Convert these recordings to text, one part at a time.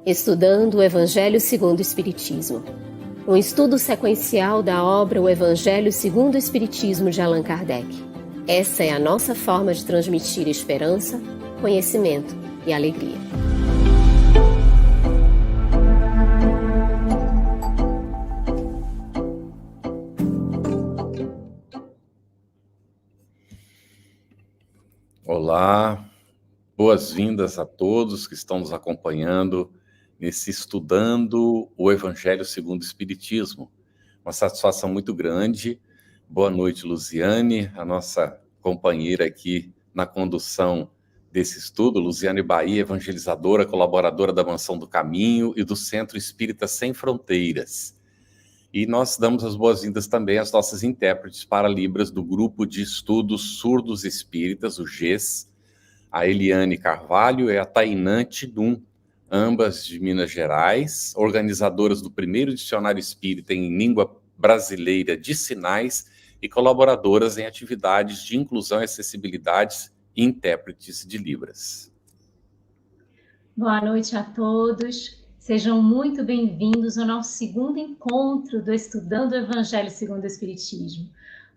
Estudando o Evangelho segundo o Espiritismo. Um estudo sequencial da obra O Evangelho segundo o Espiritismo de Allan Kardec. Essa é a nossa forma de transmitir esperança, conhecimento e alegria. Olá, boas-vindas a todos que estão nos acompanhando nesse Estudando o Evangelho segundo o Espiritismo. Uma satisfação muito grande. Boa noite, Luziane, a nossa companheira aqui na condução desse estudo. Luziane Bahia, evangelizadora, colaboradora da Mansão do Caminho e do Centro Espírita Sem Fronteiras. E nós damos as boas-vindas também às nossas intérpretes para Libras do Grupo de Estudos Surdos Espíritas, o GES, a Eliane Carvalho e a Tainã Tidum, ambas de Minas Gerais, organizadoras do primeiro dicionário espírita em língua brasileira de sinais e colaboradoras em atividades de inclusão e acessibilidade e intérpretes de Libras. Boa noite a todos. Sejam muito bem-vindos ao nosso segundo encontro do Estudando o Evangelho segundo o Espiritismo.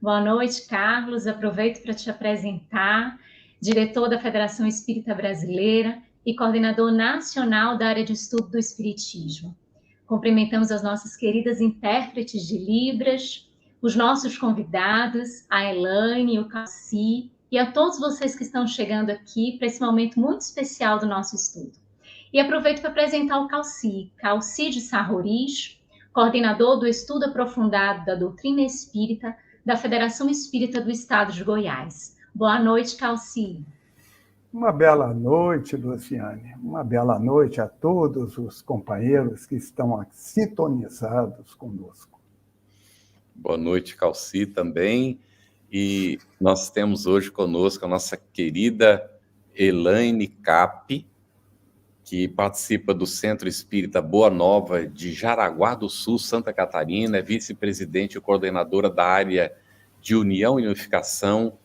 Boa noite, Carlos. Aproveito para te apresentar, diretor da Federação Espírita Brasileira e coordenador nacional da área de estudo do Espiritismo. Cumprimentamos as nossas queridas intérpretes de Libras, os nossos convidados, a Elaine e o Calci, e a todos vocês que estão chegando aqui para esse momento muito especial do nosso estudo. E aproveito para apresentar o Calci de Sarroris, coordenador do Estudo Aprofundado da Doutrina Espírita da Federação Espírita do Estado de Goiás. Boa noite, Calci. Uma bela noite, Luciane. Uma bela noite a todos os companheiros que estão sintonizados conosco. Boa noite, Calci, também. E nós temos hoje conosco a nossa querida Elaine Cap, que participa do Centro Espírita Boa Nova de Jaraguá do Sul, Santa Catarina, é vice-presidente e coordenadora da área de União e Unificação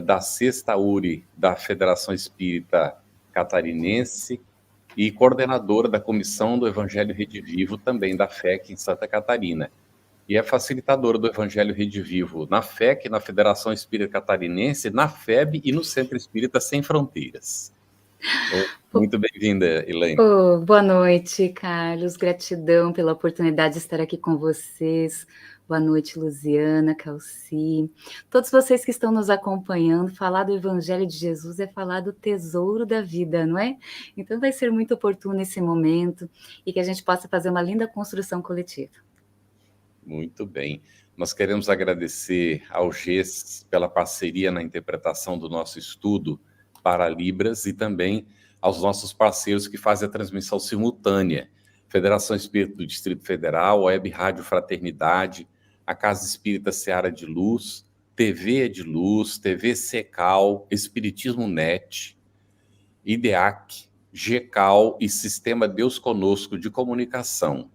da Sexta URI da Federação Espírita Catarinense e coordenadora da Comissão do Evangelho Rede Vivo, também da FEC em Santa Catarina. E é facilitadora do Evangelho Rede Vivo na FEC, na Federação Espírita Catarinense, na FEB e no Centro Espírita Sem Fronteiras. Muito bem-vinda, Elaine. Boa noite, Carlos. Gratidão pela oportunidade de estar aqui com vocês. Boa noite, Luziana, Calci. Todos vocês que estão nos acompanhando, falar do Evangelho de Jesus é falar do tesouro da vida, não é? Então vai ser muito oportuno esse momento e que a gente possa fazer uma linda construção coletiva. Muito bem. Nós queremos agradecer ao GES pela parceria na interpretação do nosso estudo para Libras e também aos nossos parceiros que fazem a transmissão simultânea. Federação Espírita do Distrito Federal, Web Rádio Fraternidade, a Casa Espírita Seara de Luz, TV de Luz, TV Secal, Espiritismo Net, IDEAC, GECAL e Sistema Deus Conosco de Comunicação.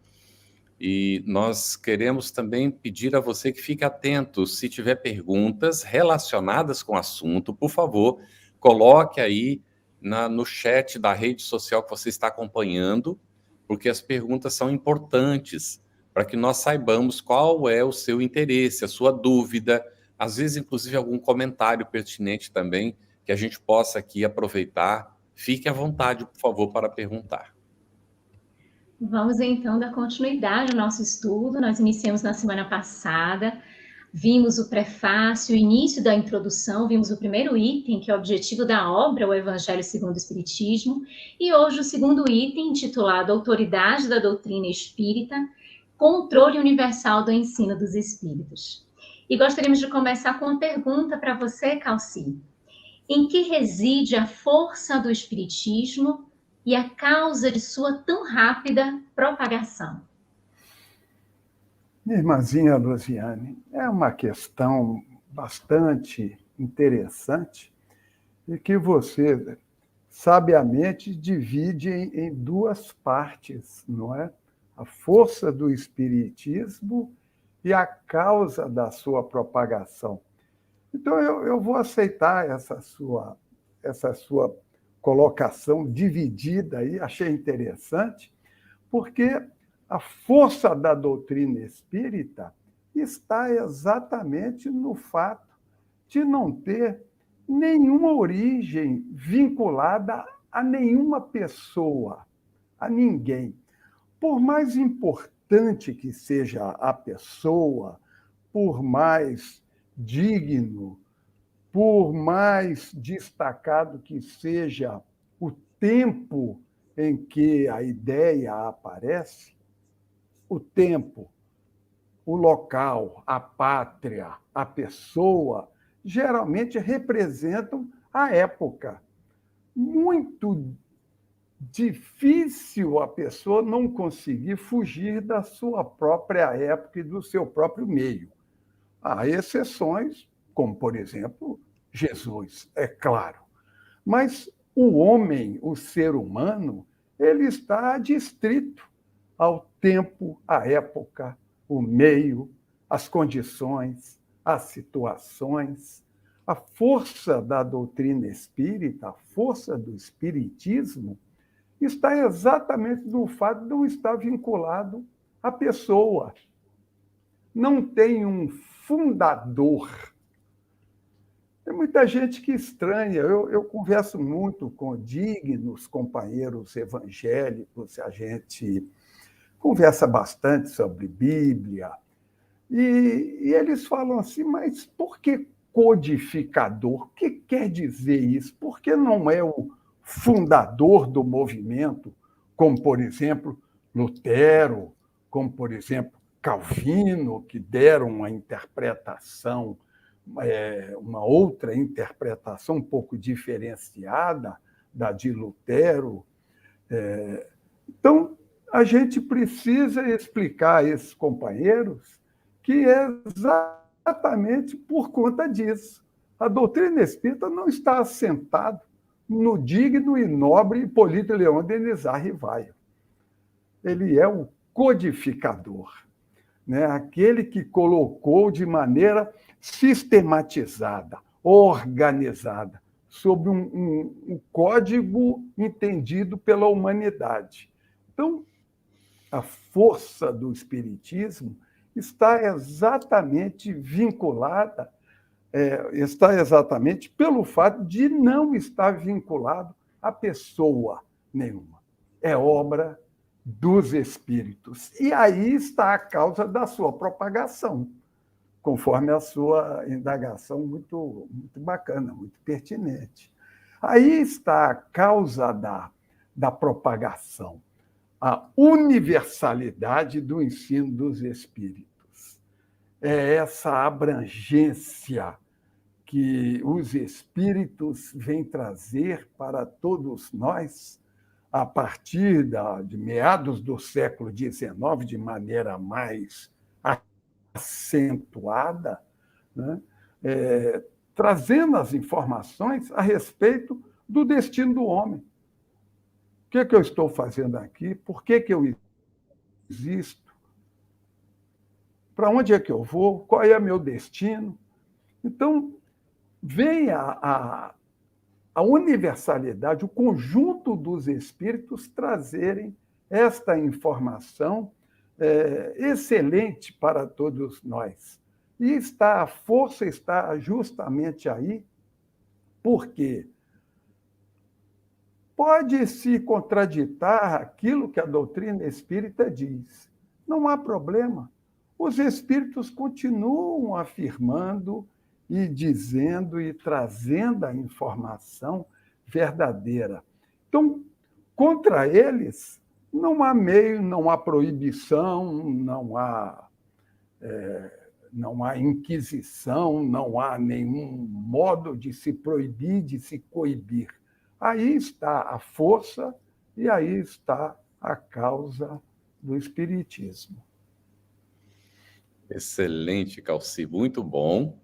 E nós queremos também pedir a você que fique atento, se tiver perguntas relacionadas com o assunto, por favor, coloque aí no chat da rede social que você está acompanhando, porque as perguntas são importantes para que nós saibamos qual é o seu interesse, a sua dúvida, às vezes, inclusive, algum comentário pertinente também, que a gente possa aqui aproveitar. Fique à vontade, por favor, para perguntar. Vamos, então, dar continuidade ao nosso estudo. Nós iniciamos na semana passada, vimos o prefácio, o início da introdução, vimos o primeiro item, que é o objetivo da obra, o Evangelho segundo o Espiritismo, e hoje o segundo item, intitulado Autoridade da Doutrina Espírita, Controle Universal do Ensino dos Espíritos. E gostaríamos de começar com uma pergunta para você, Calci. Em que reside a força do Espiritismo e a causa de sua tão rápida propagação? Minha irmãzinha Luziane, é uma questão bastante interessante e que você sabiamente divide em duas partes, não é? A força do Espiritismo e a causa da sua propagação. Então, eu vou aceitar essa sua colocação dividida aí, achei interessante, porque a força da doutrina espírita está exatamente no fato de não ter nenhuma origem vinculada a nenhuma pessoa, a ninguém. Por mais importante que seja a pessoa, por mais digno, por mais destacado que seja o tempo em que a ideia aparece, o tempo, o local, a pátria, a pessoa, geralmente representam a época. Muito difícil a pessoa não conseguir fugir da sua própria época e do seu próprio meio. Há exceções, como, por exemplo, Jesus, é claro. Mas o homem, o ser humano, ele está adstrito ao tempo, à época, o meio, as condições, as situações. A força da doutrina espírita, a força do espiritismo, está exatamente no fato de não estar vinculado à pessoa. Não tem um fundador. Tem muita gente que estranha. Eu converso muito com dignos companheiros evangélicos, a gente conversa bastante sobre Bíblia, e eles falam assim, mas por que codificador? O que quer dizer isso? Por que não é o fundador do movimento, como, por exemplo, Lutero, como, por exemplo, Calvino, que deram uma interpretação, uma outra interpretação um pouco diferenciada da de Lutero. Então, a gente precisa explicar a esses companheiros que é exatamente por conta disso. A doutrina espírita não está assentada no digno e nobre Hipólito Leão Denis Rivaio. Ele é o codificador, né? Aquele que colocou de maneira sistematizada, organizada, sob um código entendido pela humanidade. Então, a força do espiritismo está exatamente vinculada, está exatamente pelo fato de não estar vinculado a pessoa nenhuma. É obra dos espíritos. E aí está a causa da sua propagação, conforme a sua indagação muito, muito bacana, muito pertinente. Aí está a causa da propagação, a universalidade do ensino dos espíritos. É essa abrangência que os espíritos vêm trazer para todos nós a partir de meados do século XIX, de maneira mais acentuada, né? Trazendo as informações a respeito do destino do homem. O que é que eu estou fazendo aqui? Por que eu existo? Para onde é que eu vou? Qual é o meu destino? Então, vem a universalidade, o conjunto dos espíritos trazerem esta informação excelente para todos nós. E a força está justamente aí, porque pode-se contraditar aquilo que a doutrina espírita diz. Não há problema. Os espíritos continuam afirmando e dizendo e trazendo a informação verdadeira. Então, contra eles, não há meio, não há proibição, não há inquisição, não há nenhum modo de se proibir, de se coibir. Aí está a força e aí está a causa do espiritismo. Excelente, Calci, muito bom.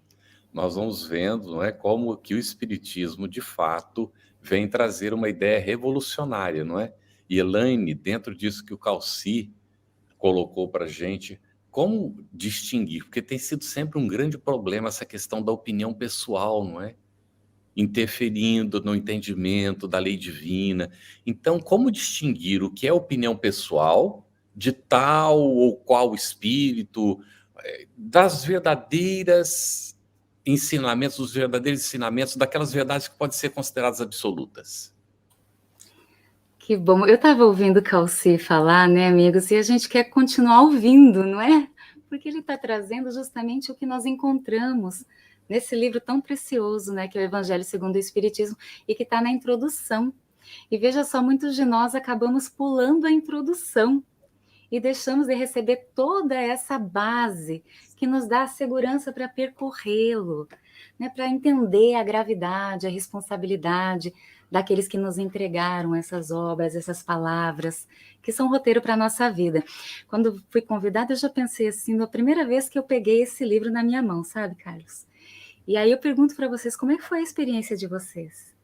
Nós vamos vendo, não é, como que o espiritismo, de fato, vem trazer uma ideia revolucionária, não é? E Elaine, dentro disso que o Calci colocou para a gente, como distinguir? Porque tem sido sempre um grande problema essa questão da opinião pessoal, não é? interferindo no entendimento da lei divina. Então, como distinguir o que é opinião pessoal de tal ou qual espírito, dos verdadeiros ensinamentos, daquelas verdades que podem ser consideradas absolutas? Que bom. Eu estava ouvindo o Calci falar, né, amigos, e a gente quer continuar ouvindo, não é? Porque ele está trazendo justamente o que nós encontramos nesse livro tão precioso, né, que é o Evangelho segundo o Espiritismo, e que está na introdução. E veja só, muitos de nós acabamos pulando a introdução e deixamos de receber toda essa base que nos dá a segurança para percorrê-lo, né, para entender a gravidade, a responsabilidade daqueles que nos entregaram essas obras, essas palavras, que são roteiro para a nossa vida. Quando fui convidada, eu já pensei assim, na primeira vez que eu peguei esse livro na minha mão, sabe, Carlos? E aí eu pergunto para vocês, como é que foi a experiência de vocês?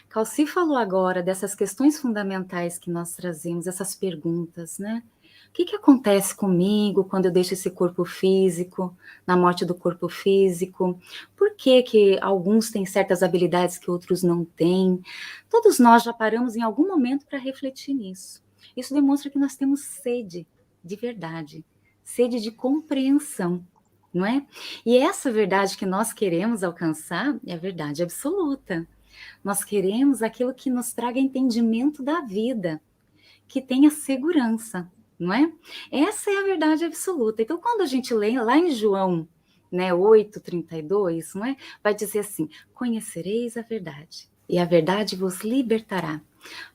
Calci falou agora dessas questões fundamentais que nós trazemos, essas perguntas, né? O que acontece comigo quando eu deixo esse corpo físico, na morte do corpo físico? Por que alguns têm certas habilidades que outros não têm? Todos nós já paramos em algum momento para refletir nisso. Isso demonstra que nós temos sede de verdade, sede de compreensão, não é? E essa verdade que nós queremos alcançar é a verdade absoluta. Nós queremos aquilo que nos traga entendimento da vida, que tenha segurança, não é? Essa é a verdade absoluta. Então, quando a gente lê lá em João, né, 8:32, não é? Vai dizer assim, conhecereis a verdade, e a verdade vos libertará.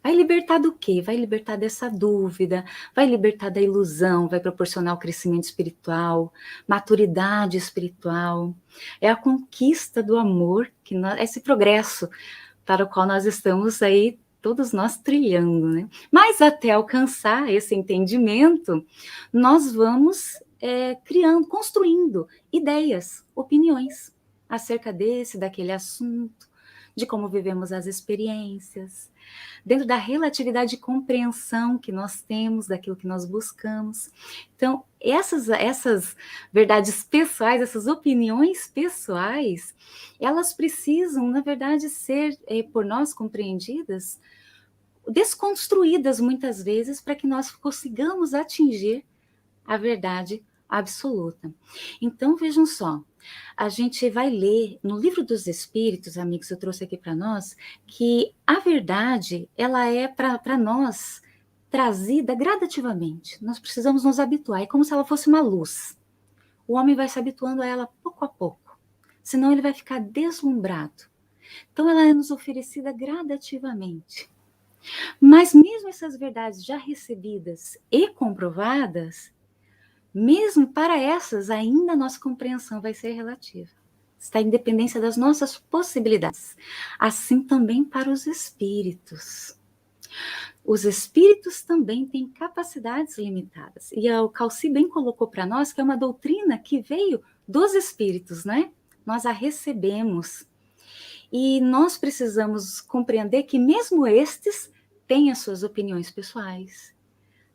Vai libertar do quê? Vai libertar dessa dúvida, vai libertar da ilusão, vai proporcionar o crescimento espiritual, maturidade espiritual. É a conquista do amor, esse progresso para o qual nós estamos aí, todos nós trilhando, né? Mas até alcançar esse entendimento, nós vamos criando, construindo ideias, opiniões acerca daquele assunto, de como vivemos as experiências, dentro da relatividade de compreensão que nós temos daquilo que nós buscamos. Então, essas verdades pessoais, essas opiniões pessoais, elas precisam, na verdade, ser por nós compreendidas, desconstruídas muitas vezes, para que nós consigamos atingir a verdade absoluta. Então, vejam só, a gente vai ler no Livro dos Espíritos, amigos, eu trouxe aqui para nós, que a verdade, ela é para nós trazida gradativamente. Nós precisamos nos habituar, é como se ela fosse uma luz. O homem vai se habituando a ela pouco a pouco, senão ele vai ficar deslumbrado. Então, ela é nos oferecida gradativamente. Mas mesmo essas verdades já recebidas e comprovadas, mesmo para essas, ainda a nossa compreensão vai ser relativa. Está em dependência das nossas possibilidades. Assim também para os espíritos. Os espíritos também têm capacidades limitadas. E o Calci bem colocou para nós que é uma doutrina que veio dos espíritos, né? Nós a recebemos. E nós precisamos compreender que mesmo estes têm as suas opiniões pessoais,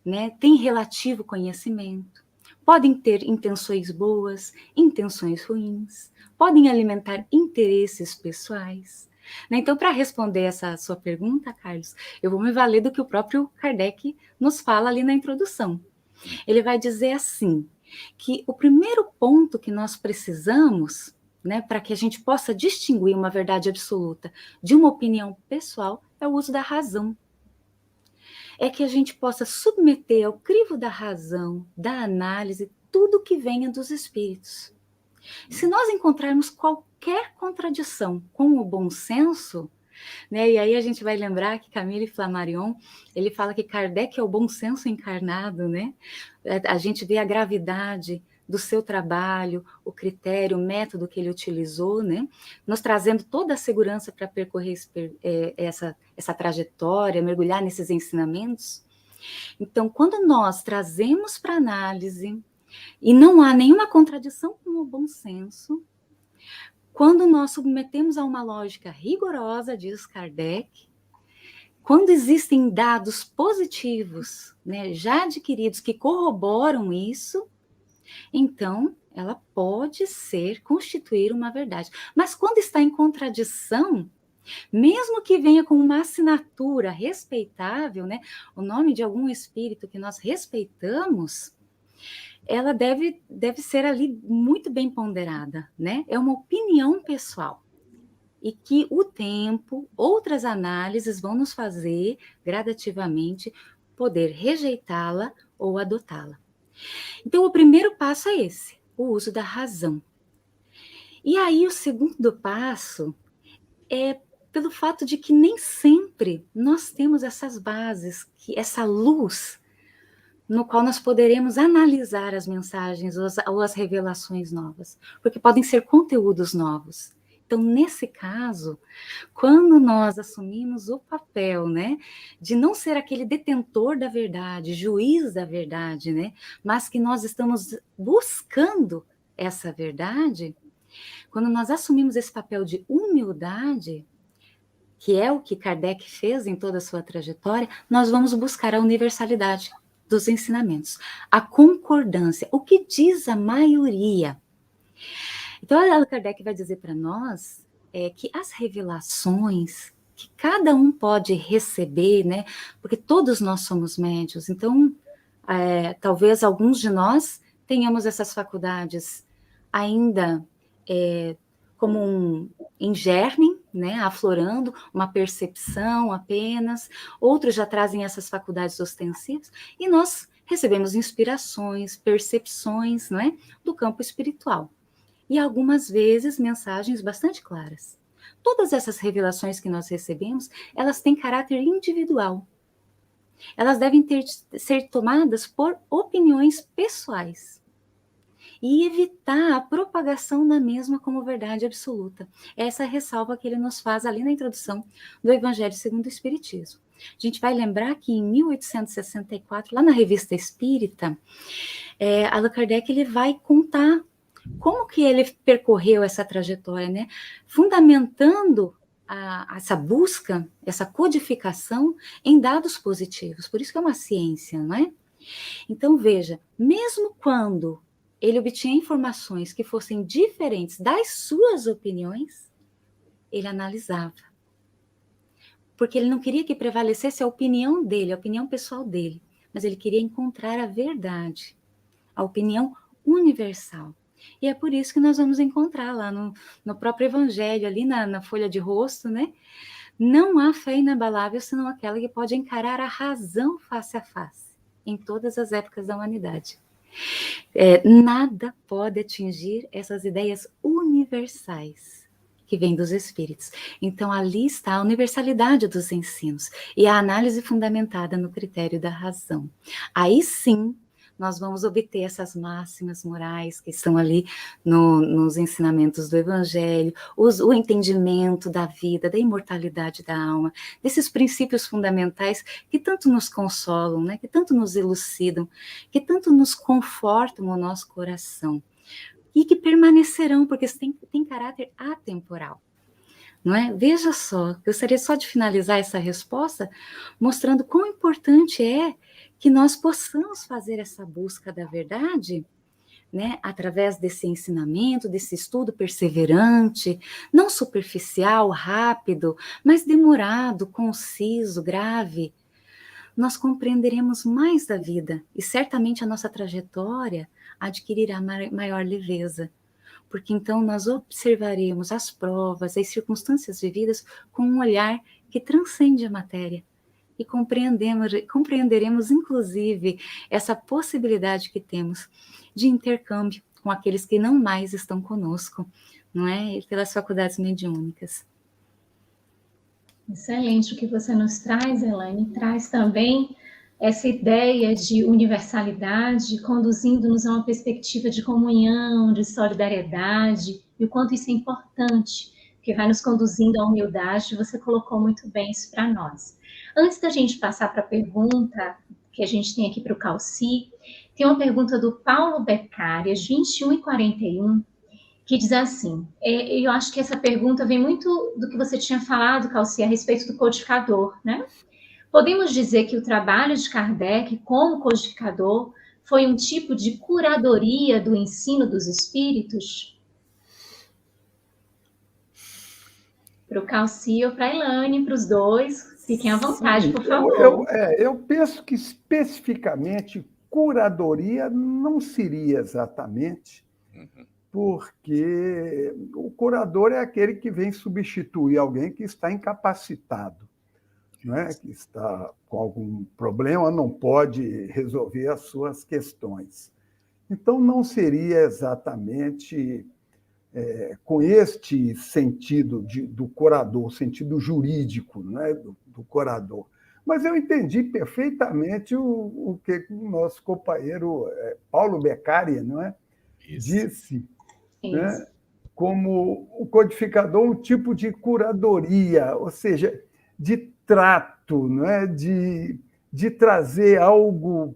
né? Têm relativo conhecimento. Podem ter intenções boas, intenções ruins, podem alimentar interesses pessoais. Então, para responder essa sua pergunta, Carlos, eu vou me valer do que o próprio Kardec nos fala ali na introdução. Ele vai dizer assim, que o primeiro ponto que nós precisamos, né, para que a gente possa distinguir uma verdade absoluta de uma opinião pessoal, é o uso da razão. É que a gente possa submeter ao crivo da razão, da análise, tudo que venha dos espíritos. Se nós encontrarmos qualquer contradição com o bom senso, né, e aí a gente vai lembrar que Camille Flammarion, ele fala que Kardec é o bom senso encarnado, né? A gente vê a gravidade do seu trabalho, o critério, o método que ele utilizou, né? Nos trazendo toda a segurança para percorrer essa trajetória, mergulhar nesses ensinamentos. Então, quando nós trazemos para análise, e não há nenhuma contradição com o bom senso, quando nós submetemos a uma lógica rigorosa, diz Kardec, quando existem dados positivos, né, já adquiridos, que corroboram isso, então ela pode constituir uma verdade. Mas quando está em contradição, mesmo que venha com uma assinatura respeitável, né, o nome de algum espírito que nós respeitamos, ela deve ser ali muito bem ponderada, né? É uma opinião pessoal. E que o tempo, outras análises vão nos fazer, gradativamente, poder rejeitá-la ou adotá-la. Então, o primeiro passo é esse, o uso da razão. E aí, o segundo passo é pelo fato de que nem sempre nós temos essas bases, essa luz, no qual nós poderemos analisar as mensagens ou as revelações novas, porque podem ser conteúdos novos. Então, nesse caso, quando nós assumimos o papel, né, de não ser aquele detentor da verdade, juiz da verdade, né, mas que nós estamos buscando essa verdade, quando nós assumimos esse papel de humildade, que é o que Kardec fez em toda a sua trajetória, nós vamos buscar a universalidade dos ensinamentos, a concordância, o que diz a maioria. Então, Allan Kardec vai dizer para nós que as revelações que cada um pode receber, né, porque todos nós somos médiuns, então, talvez alguns de nós tenhamos essas faculdades ainda como em germe, né, aflorando, uma percepção apenas, outros já trazem essas faculdades ostensivas, e nós recebemos inspirações, percepções, não é, do campo espiritual. E algumas vezes mensagens bastante claras. Todas essas revelações que nós recebemos, elas têm caráter individual. Elas devem ser tomadas por opiniões pessoais e evitar a propagação da mesma como verdade absoluta. Essa é a ressalva que ele nos faz ali na introdução do Evangelho segundo o Espiritismo. A gente vai lembrar que em 1864, lá na Revista Espírita, Allan Kardec ele vai contar como que ele percorreu essa trajetória, né? Fundamentando essa busca, essa codificação em dados positivos. Por isso que é uma ciência, não é? Então, veja, mesmo quando ele obtinha informações que fossem diferentes das suas opiniões, ele analisava. Porque ele não queria que prevalecesse a opinião dele, a opinião pessoal dele, mas ele queria encontrar a verdade, a opinião universal. E é por isso que nós vamos encontrar lá no próprio Evangelho, ali na folha de rosto, né? Não há fé inabalável senão aquela que pode encarar a razão face a face, em todas as épocas da humanidade. Nada pode atingir essas ideias universais que vêm dos espíritos. Então, ali está a universalidade dos ensinos e a análise fundamentada no critério da razão. Aí sim, nós vamos obter essas máximas morais que estão ali nos ensinamentos do Evangelho, o entendimento da vida, da imortalidade da alma, desses princípios fundamentais que tanto nos consolam, né, que tanto nos elucidam, que tanto nos confortam o nosso coração, e que permanecerão, porque tem caráter atemporal. Não é? Veja só, gostaria só de finalizar essa resposta mostrando quão importante é que nós possamos fazer essa busca da verdade, né, através desse ensinamento, desse estudo perseverante, não superficial, rápido, mas demorado, conciso, grave. Nós compreenderemos mais da vida e certamente a nossa trajetória adquirirá maior leveza. Porque então nós observaremos as provas, as circunstâncias vividas com um olhar que transcende a matéria. E compreenderemos, inclusive, essa possibilidade que temos de intercâmbio com aqueles que não mais estão conosco, não é? Pelas faculdades mediúnicas. Excelente o que você nos traz, Elaine. Traz também essa ideia de universalidade, conduzindo-nos a uma perspectiva de comunhão, de solidariedade, e o quanto isso é importante, que vai nos conduzindo à humildade. Você colocou muito bem isso para nós. Antes da gente passar para a pergunta que a gente tem aqui para o Calci, tem uma pergunta do Paulo Beccarias, 21 e 41, que diz assim, eu acho que essa pergunta vem muito do que você tinha falado, Calci, a respeito do codificador, né? Podemos dizer que o trabalho de Kardec como codificador foi um tipo de curadoria do ensino dos espíritos? Para o Calci ou para a Elaine, para os dois, fiquem à vontade, por favor. Eu penso que especificamente curadoria não seria exatamente, porque o curador é aquele que vem substituir alguém que está incapacitado, né? Que está com algum problema, não pode resolver as suas questões. Então, não seria exatamente com este sentido do curador, sentido jurídico, né? do curador. Mas eu entendi perfeitamente o que o nosso companheiro Paulo Beccari, não é? Disse, né? Como o codificador, um tipo de curadoria, ou seja, de trato, não é? de trazer algo,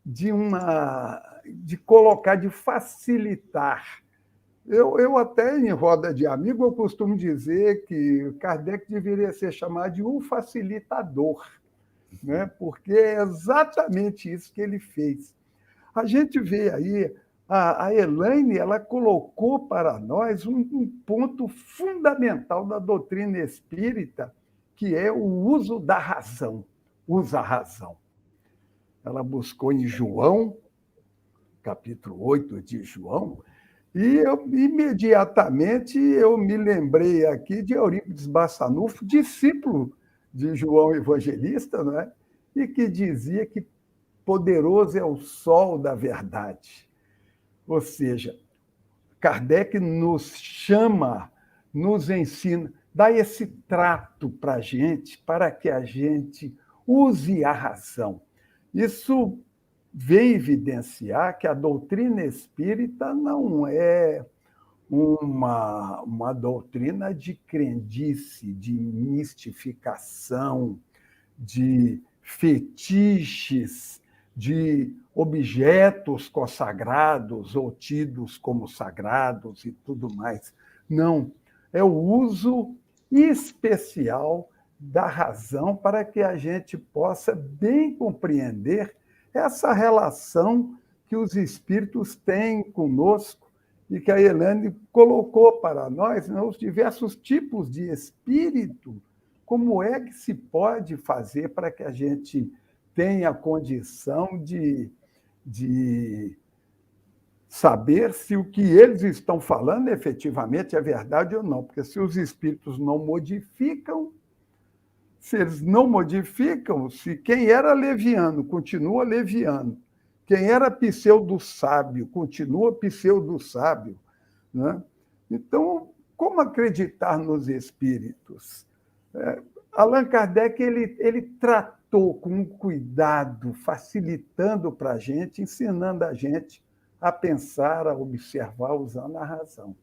de colocar, de facilitar. Eu até, em roda de amigo, eu costumo dizer que Kardec deveria ser chamado de um facilitador, né? Porque é exatamente isso que ele fez. A gente vê aí, a Elaine, ela colocou para nós um ponto fundamental da doutrina espírita, que é o uso da razão. Usa a razão. Ela buscou em João, capítulo 8 de João, e imediatamente eu me lembrei aqui de Eurípides Bassanufo, discípulo de João Evangelista, não é? E que dizia que poderoso é o sol da verdade. Ou seja, Kardec nos chama, nos ensina, dá esse trato para a gente, para que a gente use a razão. Isso vem evidenciar que a doutrina espírita não é uma doutrina de crendice, de mistificação, de fetiches, de objetos consagrados ou tidos como sagrados e tudo mais. Não, é o uso especial da razão para que a gente possa bem compreender essa relação que os espíritos têm conosco e que a Elaine colocou para nós, né, os diversos tipos de espírito. Como é que se pode fazer para que a gente tenha a condição de saber se o que eles estão falando efetivamente é verdade ou não? Porque se os espíritos não modificam, se eles não modificam, se quem era leviano continua leviano, quem era pseudo-sábio continua pseudo-sábio, né? Então, como acreditar nos espíritos? Allan Kardec ele tratou com cuidado, facilitando para a gente, ensinando a gente a pensar, a observar, usando a razão.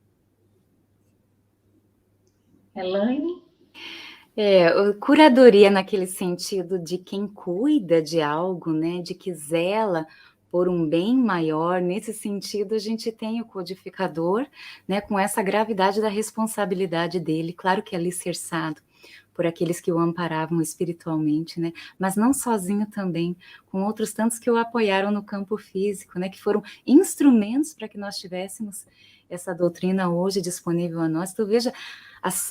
Elaine? Curadoria naquele sentido de quem cuida de algo, né, de que zela por um bem maior. Nesse sentido, a gente tem o codificador, né, com essa gravidade da responsabilidade dele, claro que é alicerçado por aqueles que o amparavam espiritualmente, né, mas não sozinho também, com outros tantos que o apoiaram no campo físico, né, que foram instrumentos para que nós tivéssemos essa doutrina hoje disponível a nós. Então, veja,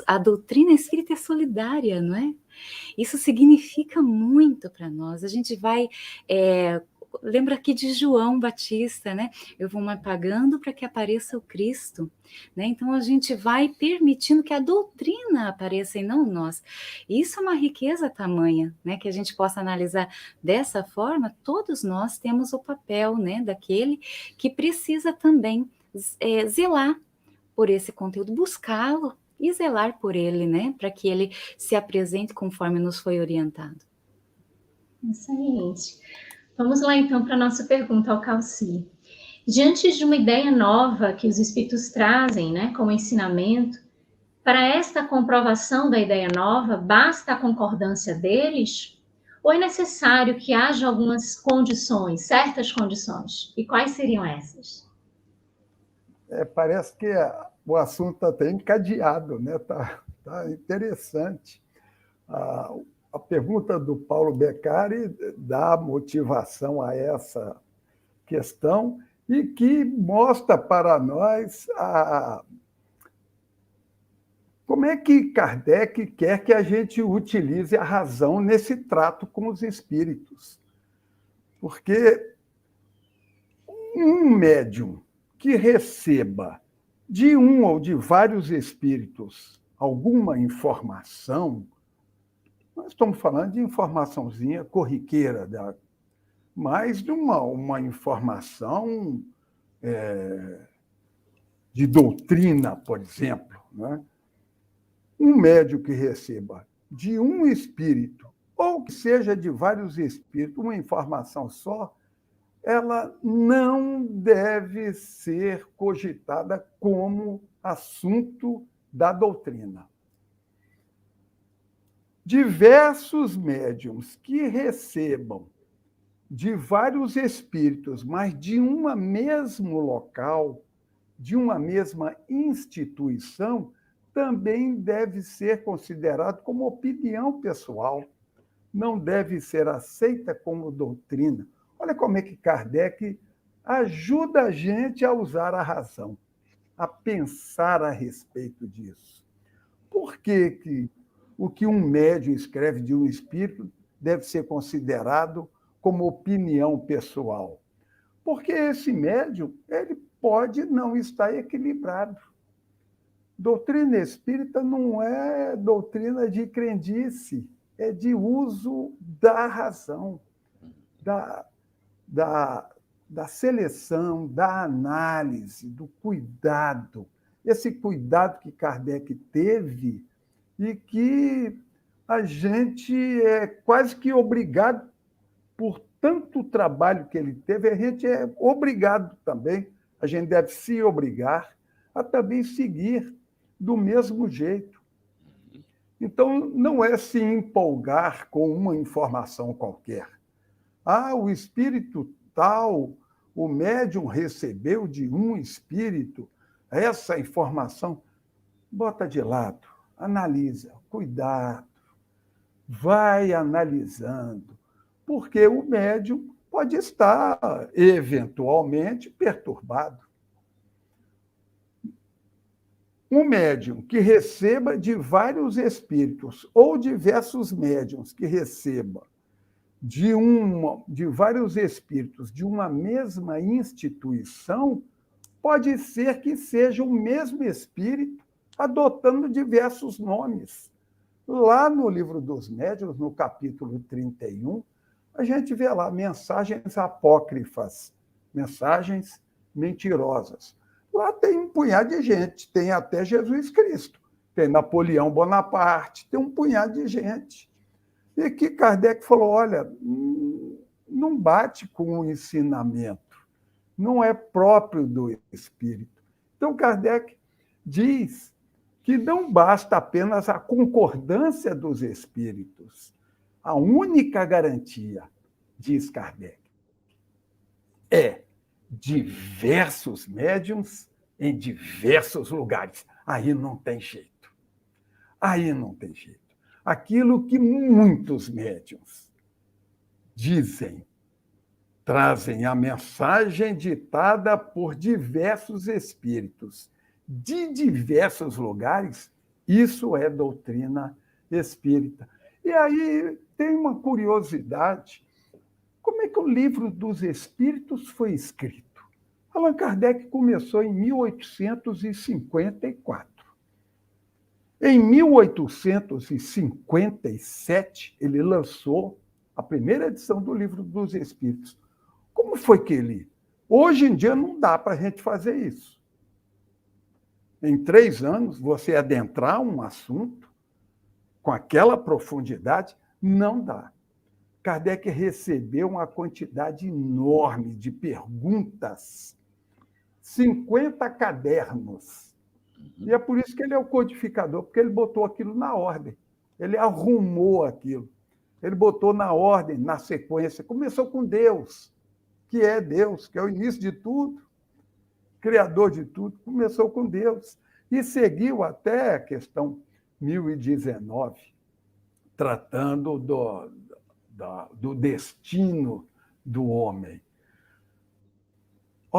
a doutrina espírita é solidária, não é? Isso significa muito para nós. A gente vai... lembra aqui de João Batista, né? Eu vou me apagando para que apareça o Cristo, né? Então a gente vai permitindo que a doutrina apareça e não nós. Isso é uma riqueza tamanha, né? Que a gente possa analisar dessa forma. Todos nós temos o papel, né? Daquele que precisa também zelar por esse conteúdo, buscá-lo e zelar por ele, né? Para que ele se apresente conforme nos foi orientado. Excelente. Vamos lá, então, para a nossa pergunta ao Calci. Diante de uma ideia nova que os espíritos trazem, né, como ensinamento, para esta comprovação da ideia nova, basta a concordância deles? Ou é necessário que haja algumas condições, certas condições? E quais seriam essas? Parece que o assunto está até encadeado, né? Tá interessante. A pergunta do Paulo Beccari dá motivação a essa questão e que mostra para nós como é que Kardec quer que a gente utilize a razão nesse trato com os espíritos. Porque um médium que receba de um ou de vários espíritos alguma informação, nós estamos falando de informaçãozinha corriqueira, mas de uma informação de doutrina, por exemplo. Né? Um médium que receba de um espírito, ou que seja de vários espíritos, uma informação só, ela não deve ser cogitada como assunto da doutrina. Diversos médiuns que recebam de vários espíritos, mas de um mesmo local, de uma mesma instituição, também deve ser considerado como opinião pessoal, não deve ser aceita como doutrina. Olha como é que Kardec ajuda a gente a usar a razão, a pensar a respeito disso. Por que o que um médium escreve de um espírito deve ser considerado como opinião pessoal? Porque esse médium ele pode não estar equilibrado. Doutrina espírita não é doutrina de crendice, é de uso da razão, da seleção, da análise, do cuidado. Esse cuidado que Kardec teve e que a gente é quase que obrigado, por tanto trabalho que ele teve, a gente é obrigado também, a gente deve se obrigar a também seguir do mesmo jeito. Então, não é se empolgar com uma informação qualquer. O espírito tal, o médium recebeu de um espírito essa informação. Bota de lado, analisa, cuidado, vai analisando, porque o médium pode estar, eventualmente, perturbado. Um médium que receba de vários espíritos, ou diversos médiums que receba de vários espíritos de uma mesma instituição, pode ser que seja o mesmo espírito adotando diversos nomes. Lá no Livro dos Médiuns, no capítulo 31, a gente vê lá mensagens apócrifas, mensagens mentirosas. Lá tem um punhado de gente, tem até Jesus Cristo, tem Napoleão Bonaparte, tem um punhado de gente. E que Kardec falou, olha, não bate com o ensinamento, não é próprio do espírito. Então, Kardec diz que não basta apenas a concordância dos espíritos. A única garantia, diz Kardec, é diversos médiuns em diversos lugares. Aí não tem jeito. Aí não tem jeito. Aquilo que muitos médiuns dizem, trazem a mensagem ditada por diversos espíritos de diversos lugares, isso é doutrina espírita. E aí tem uma curiosidade. Como é que o Livro dos Espíritos foi escrito? Allan Kardec começou em 1854. Em 1857, ele lançou a primeira edição do Livro dos Espíritos. Como foi que ele... Hoje em dia não dá para a gente fazer isso. Em 3 anos, você adentrar um assunto com aquela profundidade, não dá. Kardec recebeu uma quantidade enorme de perguntas, 50 cadernos. E é por isso que ele é o codificador, porque ele botou aquilo na ordem. Ele arrumou aquilo. Ele botou na ordem, na sequência. Começou com Deus, que é o início de tudo, criador de tudo. Começou com Deus. E seguiu até a questão 1019, tratando do destino do homem.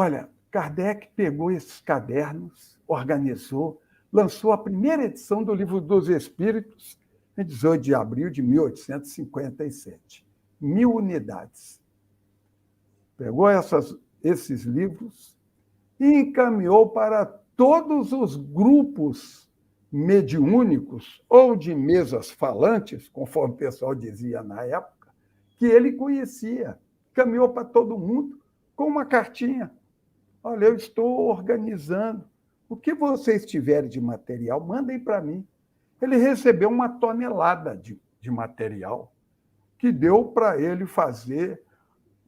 Olha, Kardec pegou esses cadernos, organizou, lançou a primeira edição do Livro dos Espíritos em 18 de abril de 1857. 1000 unidades. Pegou esses livros e encaminhou para todos os grupos mediúnicos ou de mesas falantes, conforme o pessoal dizia na época, que ele conhecia. Encaminhou para todo mundo com uma cartinha. Olha, eu estou organizando. O que vocês tiverem de material, mandem para mim. Ele recebeu 1 tonelada de material, que deu para ele fazer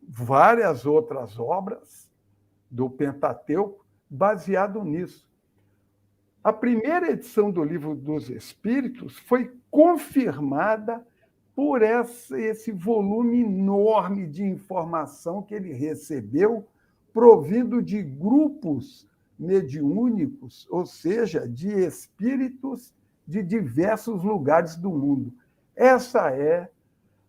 várias outras obras do Pentateuco baseado nisso. A primeira edição do Livro dos Espíritos foi confirmada por esse volume enorme de informação que ele recebeu, provindo de grupos mediúnicos, ou seja, de espíritos de diversos lugares do mundo. Essa é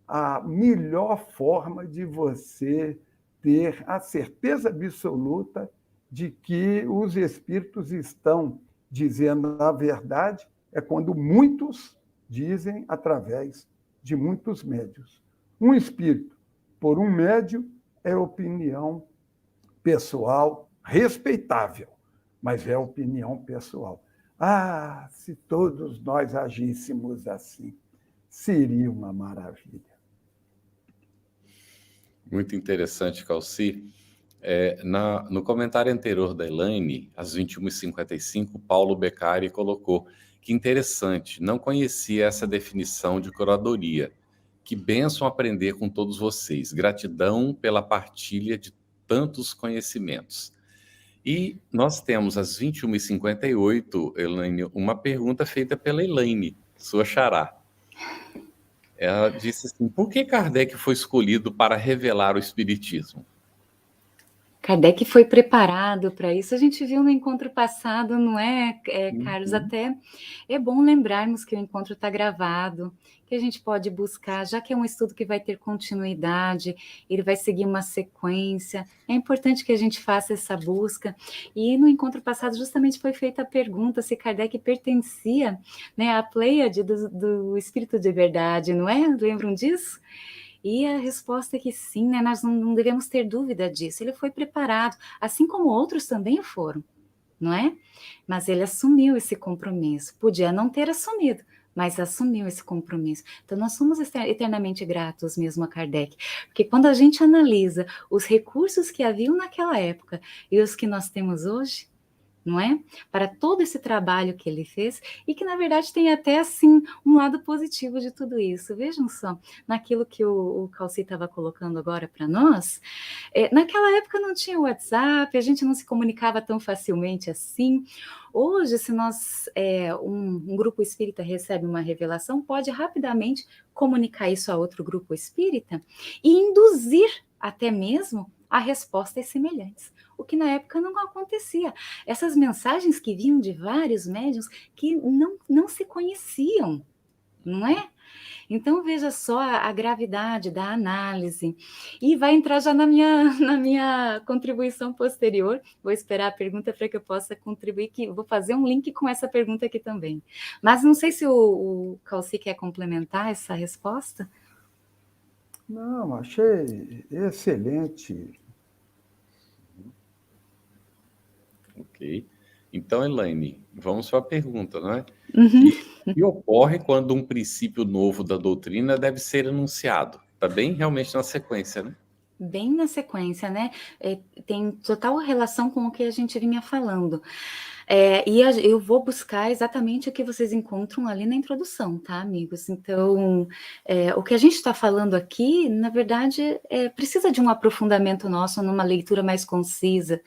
a melhor forma de você ter a certeza absoluta de que os espíritos estão dizendo a verdade, é quando muitos dizem através de muitos médios. Um espírito por um médio é opinião pessoal respeitável, mas é opinião pessoal. Ah, se todos nós agíssemos assim, seria uma maravilha. Muito interessante, Calci. No comentário anterior da Elaine, às 21h55, Paulo Beccari colocou que interessante, não conhecia essa definição de curadoria. Que bênção aprender com todos vocês. Gratidão pela partilha de tantos conhecimentos. E nós temos, às 21h58, Elaine, uma pergunta feita pela Elaine, sua xará. Ela disse assim, por que Kardec foi escolhido para revelar o Espiritismo? Kardec foi preparado para isso, a gente viu no encontro passado, não é, Carlos? Até é bom lembrarmos que o encontro está gravado, que a gente pode buscar, já que é um estudo que vai ter continuidade, ele vai seguir uma sequência, é importante que a gente faça essa busca. E no encontro passado justamente foi feita a pergunta se Kardec pertencia, né, à Pleiade do Espírito de Verdade, não é? Lembram disso? E a resposta é que sim, né? Nós não devemos ter dúvida disso. Ele foi preparado, assim como outros também foram, não é? Mas ele assumiu esse compromisso. Podia não ter assumido, mas assumiu esse compromisso. Então, nós somos eternamente gratos mesmo a Kardec, porque quando a gente analisa os recursos que haviam naquela época e os que nós temos hoje, não é? Para todo esse trabalho que ele fez e que, na verdade, tem até, assim, um lado positivo de tudo isso. Vejam só, naquilo que o Calci estava colocando agora para nós, naquela época não tinha WhatsApp, a gente não se comunicava tão facilmente assim. Hoje, se um grupo espírita recebe uma revelação, pode rapidamente comunicar isso a outro grupo espírita e induzir até mesmo a respostas semelhantes, o que na época não acontecia. Essas mensagens que vinham de vários médiuns que não se conheciam, não é? Então, veja só a gravidade da análise. E vai entrar já na minha contribuição posterior. Vou esperar a pergunta para que eu possa contribuir, que vou fazer um link com essa pergunta aqui também. Mas não sei se o Calci quer complementar essa resposta. Não, achei excelente. Ok. Então, Elaine, vamos para a pergunta, não é? Uhum. E ocorre quando um princípio novo da doutrina deve ser enunciado? Está bem realmente na sequência, né? Bem na sequência, né? Tem total relação com o que a gente vinha falando. Eu vou buscar exatamente o que vocês encontram ali na introdução, tá, amigos? Então, o que a gente está falando aqui, na verdade, precisa de um aprofundamento nosso, numa leitura mais concisa,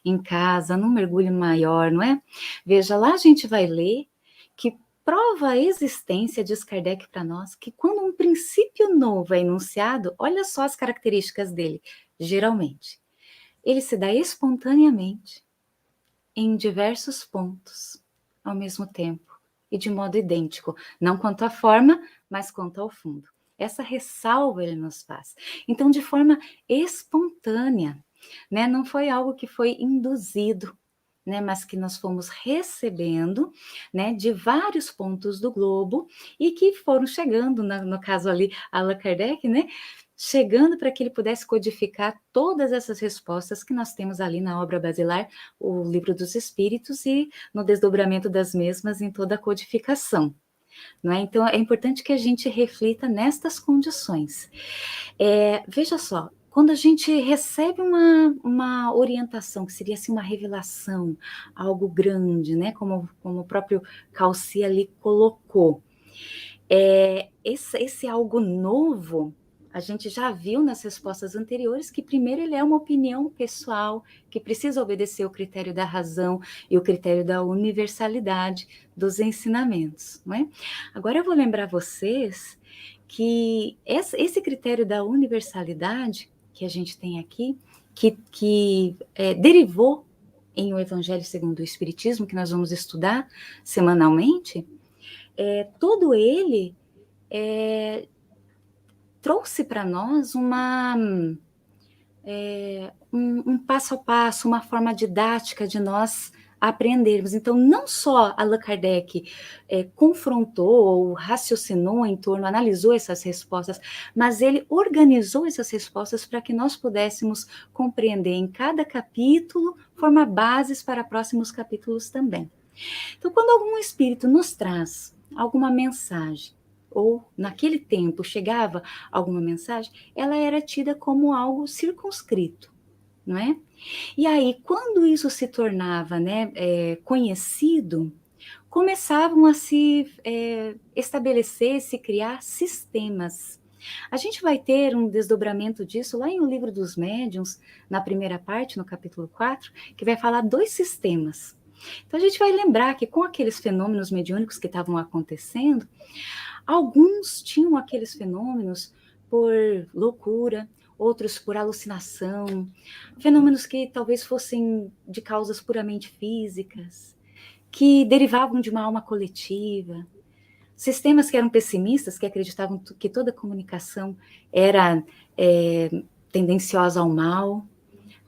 em casa, num mergulho maior, não é? Veja, lá a gente vai ler que prova a existência, diz Kardec para nós, que quando um princípio novo é enunciado, olha só as características dele, geralmente, ele se dá espontaneamente, em diversos pontos, ao mesmo tempo, e de modo idêntico, não quanto à forma, mas quanto ao fundo. Essa ressalva ele nos faz. Então, de forma espontânea, né? Não foi algo que foi induzido, né, mas que nós fomos recebendo, né, de vários pontos do globo e que foram chegando, no caso ali, Allan Kardec, né, chegando para que ele pudesse codificar todas essas respostas que nós temos ali na obra basilar, o Livro dos Espíritos, e no desdobramento das mesmas em toda a codificação. Não é? Então, é importante que a gente reflita nestas condições. Veja só, quando a gente recebe uma orientação, que seria assim, uma revelação, algo grande, né? Como o próprio Calci ali colocou, esse algo novo, a gente já viu nas respostas anteriores que primeiro ele é uma opinião pessoal, que precisa obedecer o critério da razão e o critério da universalidade dos ensinamentos, não é? Agora eu vou lembrar vocês que esse critério da universalidade que a gente tem aqui, que derivou em O Evangelho segundo o Espiritismo, que nós vamos estudar semanalmente, todo ele trouxe para nós um passo a passo, uma forma didática de nós aprendermos. Então, não só Allan Kardec confrontou ou raciocinou em torno, analisou essas respostas, mas ele organizou essas respostas para que nós pudéssemos compreender em cada capítulo, formar bases para próximos capítulos também. Então, quando algum espírito nos traz alguma mensagem, ou naquele tempo chegava alguma mensagem, ela era tida como algo circunscrito, não é? E aí, quando isso se tornava, né, conhecido, começavam a se estabelecer, se criar sistemas. A gente vai ter um desdobramento disso lá em O Livro dos Médiuns, na primeira parte, no capítulo 4, que vai falar 2 sistemas. Então, a gente vai lembrar que com aqueles fenômenos mediúnicos que estavam acontecendo, alguns tinham aqueles fenômenos por loucura, outros por alucinação, fenômenos que talvez fossem de causas puramente físicas, que derivavam de uma alma coletiva, sistemas que eram pessimistas, que acreditavam que toda comunicação era tendenciosa ao mal,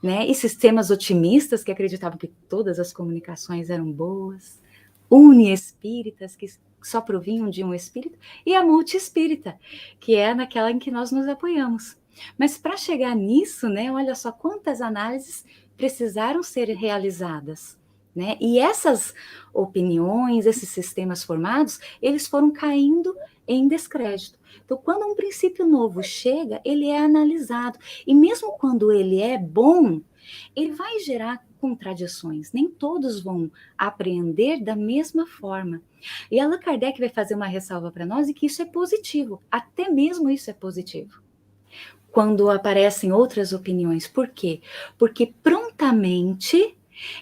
né? E sistemas otimistas, que acreditavam que todas as comunicações eram boas, uniespíritas, que só provinham de um espírito, e a multiespírita, que é naquela em que nós nos apoiamos. Mas para chegar nisso, né, olha só quantas análises precisaram ser realizadas, né? E essas opiniões, esses sistemas formados, eles foram caindo em descrédito. Então, quando um princípio novo chega, ele é analisado. E mesmo quando ele é bom, ele vai gerar contradições. Nem todos vão apreender da mesma forma. E Allan Kardec vai fazer uma ressalva para nós e que isso é positivo. Até mesmo isso é positivo. Quando aparecem outras opiniões. Por quê? Porque prontamente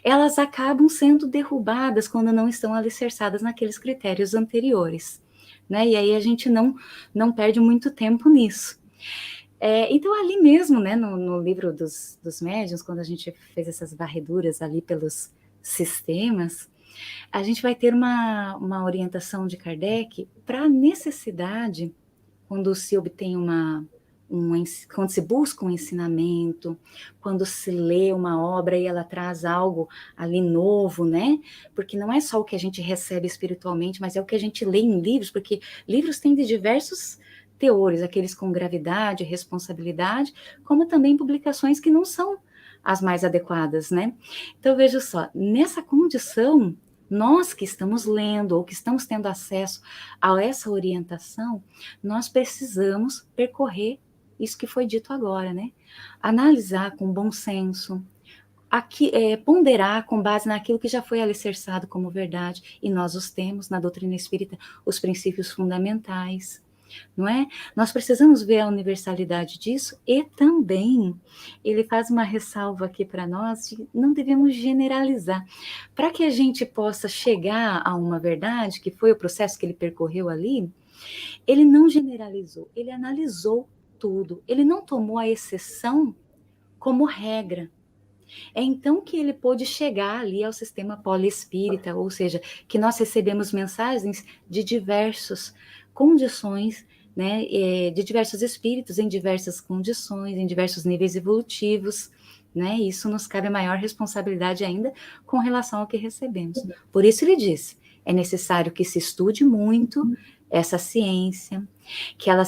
elas acabam sendo derrubadas quando não estão alicerçadas naqueles critérios anteriores, né? E aí a gente não perde muito tempo nisso. Então, ali mesmo, né, no livro dos médiuns, quando a gente fez essas varreduras ali pelos sistemas, a gente vai ter uma orientação de Kardec para a necessidade, quando se obtém quando se busca um ensinamento, quando se lê uma obra e ela traz algo ali novo, né? Porque não é só o que a gente recebe espiritualmente, mas é o que a gente lê em livros, porque livros têm de diversos teores, aqueles com gravidade, responsabilidade, como também publicações que não são as mais adequadas, né? Então, veja só, nessa condição, nós que estamos lendo ou que estamos tendo acesso a essa orientação, nós precisamos percorrer isso que foi dito agora, né? Analisar com bom senso, ponderar com base naquilo que já foi alicerçado como verdade, e nós os temos na doutrina espírita, os princípios fundamentais, não é? Nós precisamos ver a universalidade disso, e também ele faz uma ressalva aqui para nós de não devemos generalizar. Para que a gente possa chegar a uma verdade, que foi o processo que ele percorreu ali, ele não generalizou, ele analisou tudo, ele não tomou a exceção como regra. É então que ele pôde chegar ali ao sistema poliespírita, ou seja, que nós recebemos mensagens de diversas condições né, de diversos espíritos em diversas condições, em diversos níveis evolutivos, né? Isso nos cabe maior responsabilidade ainda com relação ao que recebemos. Por isso ele diz, é necessário que se estude muito essa ciência, que ela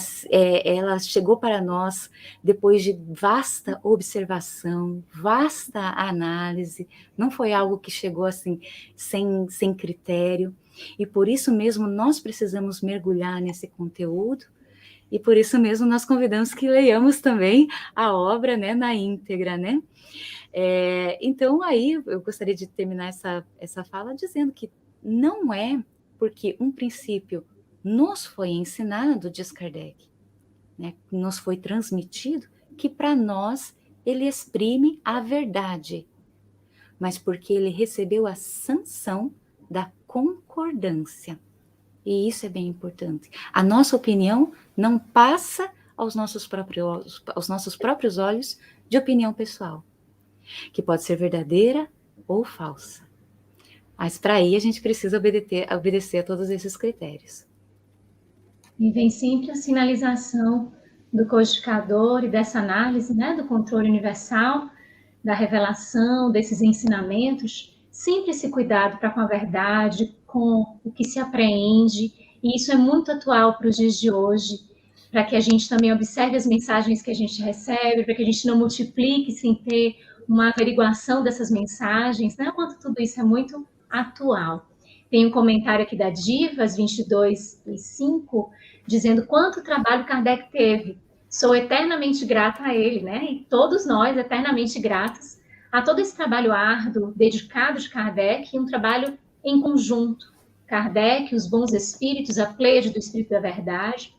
chegou para nós depois de vasta observação, vasta análise, não foi algo que chegou assim sem critério, e por isso mesmo nós precisamos mergulhar nesse conteúdo, e por isso mesmo nós convidamos que leiamos também a obra, né, na íntegra, né? Então, aí eu gostaria de terminar essa fala dizendo que não é porque um princípio nos foi ensinado, diz Kardec, né, nos foi transmitido, que para nós ele exprime a verdade, mas porque ele recebeu a sanção da concordância. E isso é bem importante. A nossa opinião não passa aos nossos próprios olhos de opinião pessoal, que pode ser verdadeira ou falsa. Mas para aí a gente precisa obedecer a todos esses critérios. E vem sempre a sinalização do codificador e dessa análise, né, do controle universal, da revelação, desses ensinamentos, sempre esse cuidado para com a verdade, com o que se apreende, e isso é muito atual para os dias de hoje, para que a gente também observe as mensagens que a gente recebe, para que a gente não multiplique sem ter uma averiguação dessas mensagens, né? Quanto tudo isso é muito atual. Tem um comentário aqui da Divas 22:5, dizendo quanto trabalho Kardec teve. Sou eternamente grata a ele, né? E todos nós eternamente gratos a todo esse trabalho árduo, dedicado de Kardec, e um trabalho em conjunto. Kardec, os bons espíritos, a pleiade do Espírito da Verdade.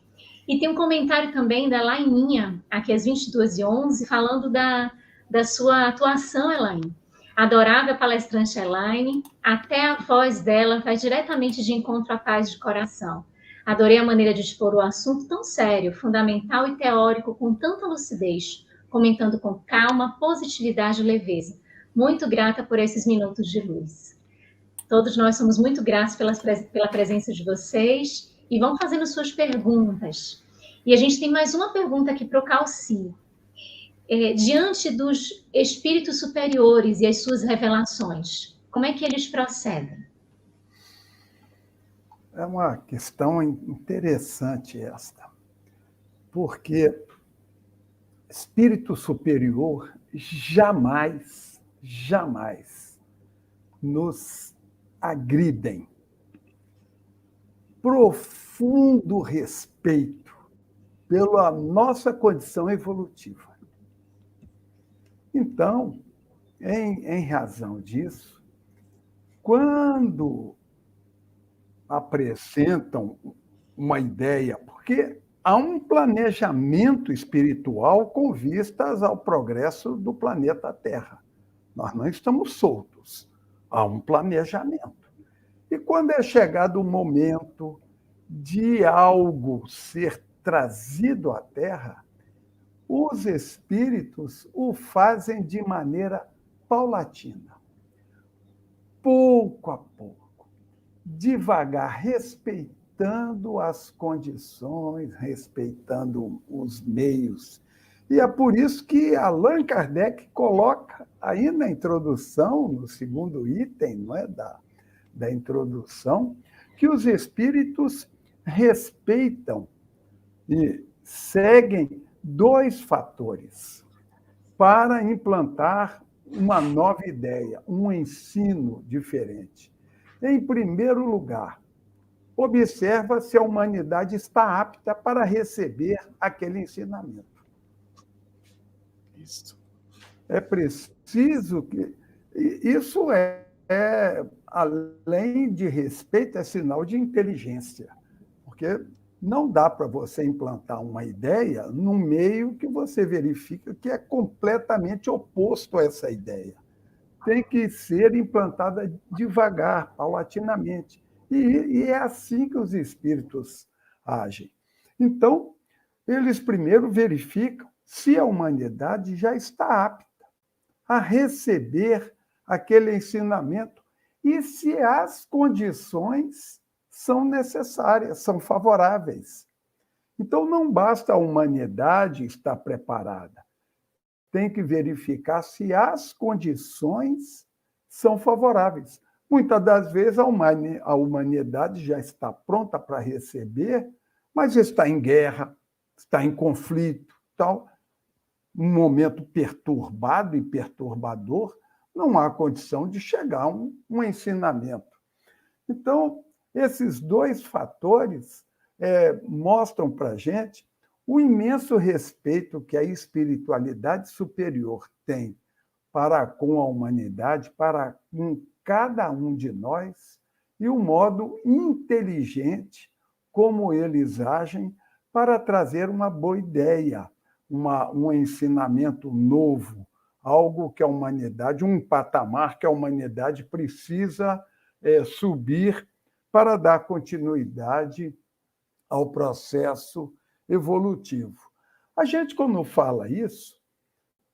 E tem um comentário também da Laininha, aqui às 22:11, falando da sua atuação, Elaine. Adorável palestrante Elaine, até a voz dela vai diretamente de encontro à paz de coração. Adorei a maneira de expor o assunto tão sério, fundamental e teórico, com tanta lucidez, comentando com calma, positividade e leveza. Muito grata por esses minutos de luz. Todos nós somos muito gratos pela presença de vocês e vão fazendo suas perguntas. E a gente tem mais uma pergunta aqui para o Calci. Diante dos espíritos superiores e as suas revelações, como é que eles procedem? É uma questão interessante esta, porque espírito superior jamais nos agridem. Profundo respeito pela nossa condição evolutiva. Então, em razão disso, quando apresentam uma ideia, porque há um planejamento espiritual com vistas ao progresso do planeta Terra. Nós não estamos soltos, há um planejamento. E quando é chegado o momento de algo ser trazido à Terra, os espíritos o fazem de maneira paulatina, pouco a pouco, devagar, respeitando as condições, respeitando os meios. E é por isso que Allan Kardec coloca aí na introdução, no segundo item, não é, da introdução, que os espíritos respeitam e seguem 2 fatores para implantar uma nova ideia, um ensino diferente. Em primeiro lugar, observa se a humanidade está apta para receber aquele ensinamento. Isso. É preciso que... Isso além de respeito, é sinal de inteligência, porque não dá para você implantar uma ideia num meio que você verifica que é completamente oposto a essa ideia. Tem que ser implantada devagar, paulatinamente. E é assim que os espíritos agem. Então, eles primeiro verificam se a humanidade já está apta a receber aquele ensinamento e se as condições são necessárias, são favoráveis. Então, não basta a humanidade estar preparada, tem que verificar se as condições são favoráveis. Muitas das vezes a humanidade já está pronta para receber, mas está em guerra, está em conflito, tal. Um momento perturbado e perturbador, não há condição de chegar a um ensinamento. Então, esses dois fatores mostram para a gente o imenso respeito que a espiritualidade superior tem para com a humanidade, para com cada um de nós, e o modo inteligente como eles agem para trazer uma boa ideia, um ensinamento novo, algo que a humanidade, um patamar que a humanidade precisa subir para dar continuidade ao processo evolutivo. A gente, quando fala isso,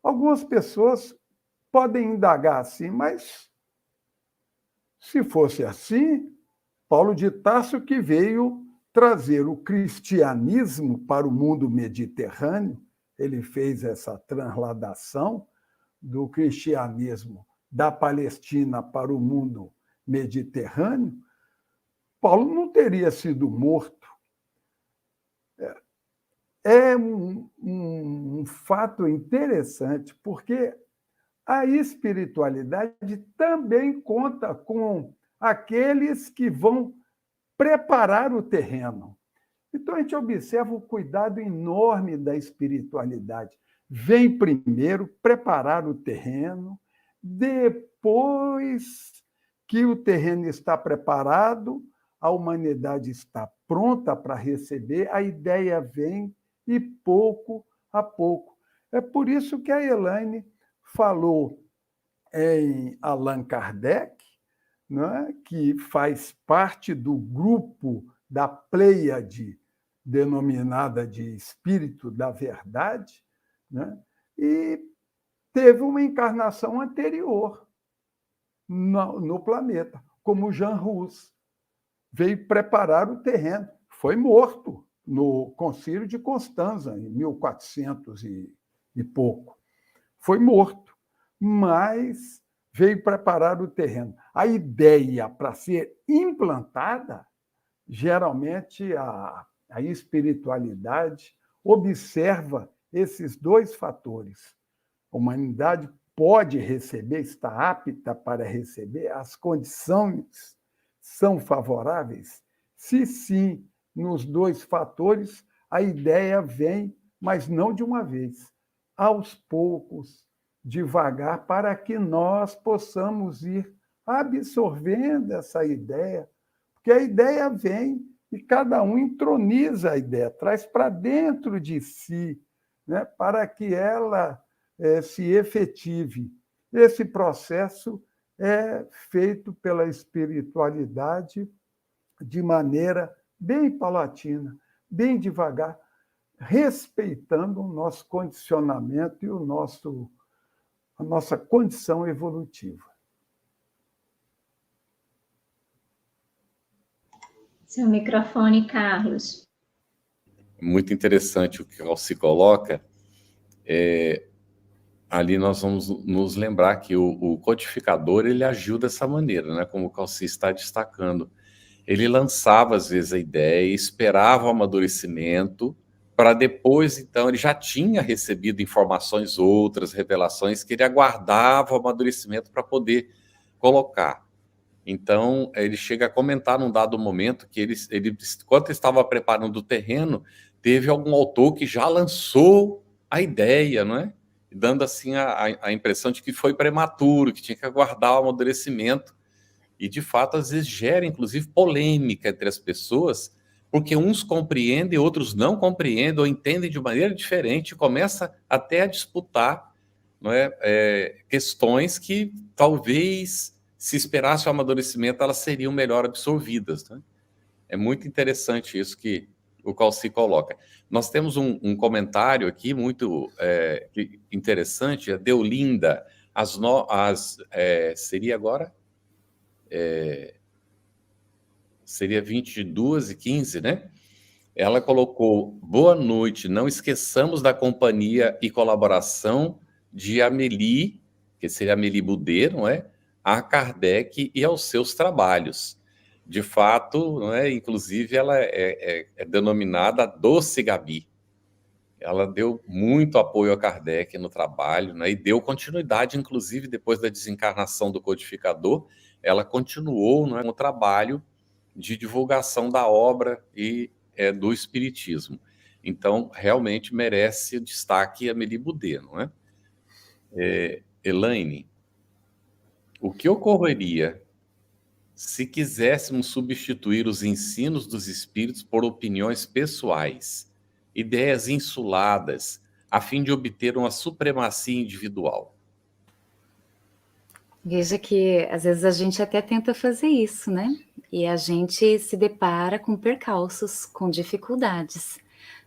algumas pessoas podem indagar assim, mas se fosse assim, Paulo de Tarso que veio trazer o cristianismo para o mundo mediterrâneo, ele fez essa transladação do cristianismo da Palestina para o mundo mediterrâneo, Paulo não teria sido morto. É um fato interessante, porque a espiritualidade também conta com aqueles que vão preparar o terreno. Então, a gente observa o cuidado enorme da espiritualidade. Vem primeiro preparar o terreno, depois que o terreno está preparado, a humanidade está pronta para receber, a ideia vem e pouco a pouco. É por isso que a Elaine falou em Allan Kardec, né, que faz parte do grupo da Pleiade, denominada de Espírito da Verdade, né, e teve uma encarnação anterior no planeta, como Jean Rus. Veio preparar o terreno. Foi morto no Concílio de Constanza, em 1400 e pouco. Foi morto, mas veio preparar o terreno. A ideia para ser implantada, geralmente a espiritualidade observa esses dois fatores. A humanidade pode receber, está apta para receber, as condições são favoráveis? Se sim, nos dois fatores, a ideia vem, mas não de uma vez, aos poucos, devagar, para que nós possamos ir absorvendo essa ideia, porque a ideia vem e cada um entroniza a ideia, traz para dentro de si, né, para que ela se efetive. Esse processo é feito pela espiritualidade de maneira bem paulatina, bem devagar, respeitando o nosso condicionamento e a nossa condição evolutiva. Seu microfone, Carlos. Muito interessante o que se coloca. Ali nós vamos nos lembrar que o codificador ele agiu dessa maneira, né? Como o Calci está destacando. Ele lançava, às vezes, a ideia, esperava o amadurecimento, para depois, então, ele já tinha recebido informações outras, revelações, que ele aguardava o amadurecimento para poder colocar. Então, ele chega a comentar num dado momento que ele enquanto estava preparando o terreno, teve algum autor que já lançou a ideia, não é? Dando assim a impressão de que foi prematuro, que tinha que aguardar o amadurecimento. E, de fato, às vezes gera, inclusive, polêmica entre as pessoas, porque uns compreendem, outros não compreendem, ou entendem de maneira diferente, e começa até a disputar, não é, questões que talvez, se esperasse o amadurecimento, elas seriam melhor absorvidas. Né? É muito interessante isso que o Calci coloca. Nós temos um comentário aqui muito interessante, a Deolinda, seria agora? Seria 22h15, né? Ela colocou: boa noite, não esqueçamos da companhia e colaboração de Amélie, que seria Amélie Boudet, não é? A Kardec e aos seus trabalhos. De fato, não é? Inclusive, ela é denominada a Doce Gabi. Ela deu muito apoio a Kardec no trabalho, né? E deu continuidade, inclusive, depois da desencarnação do codificador, ela continuou, não é, no trabalho de divulgação da obra e do Espiritismo. Então, realmente merece destaque a Amélie Boudet, não é? Elaine, o que ocorreria se quiséssemos substituir os ensinos dos espíritos por opiniões pessoais, ideias insuladas, a fim de obter uma supremacia individual? Veja que às vezes a gente até tenta fazer isso, né? E a gente se depara com percalços, com dificuldades,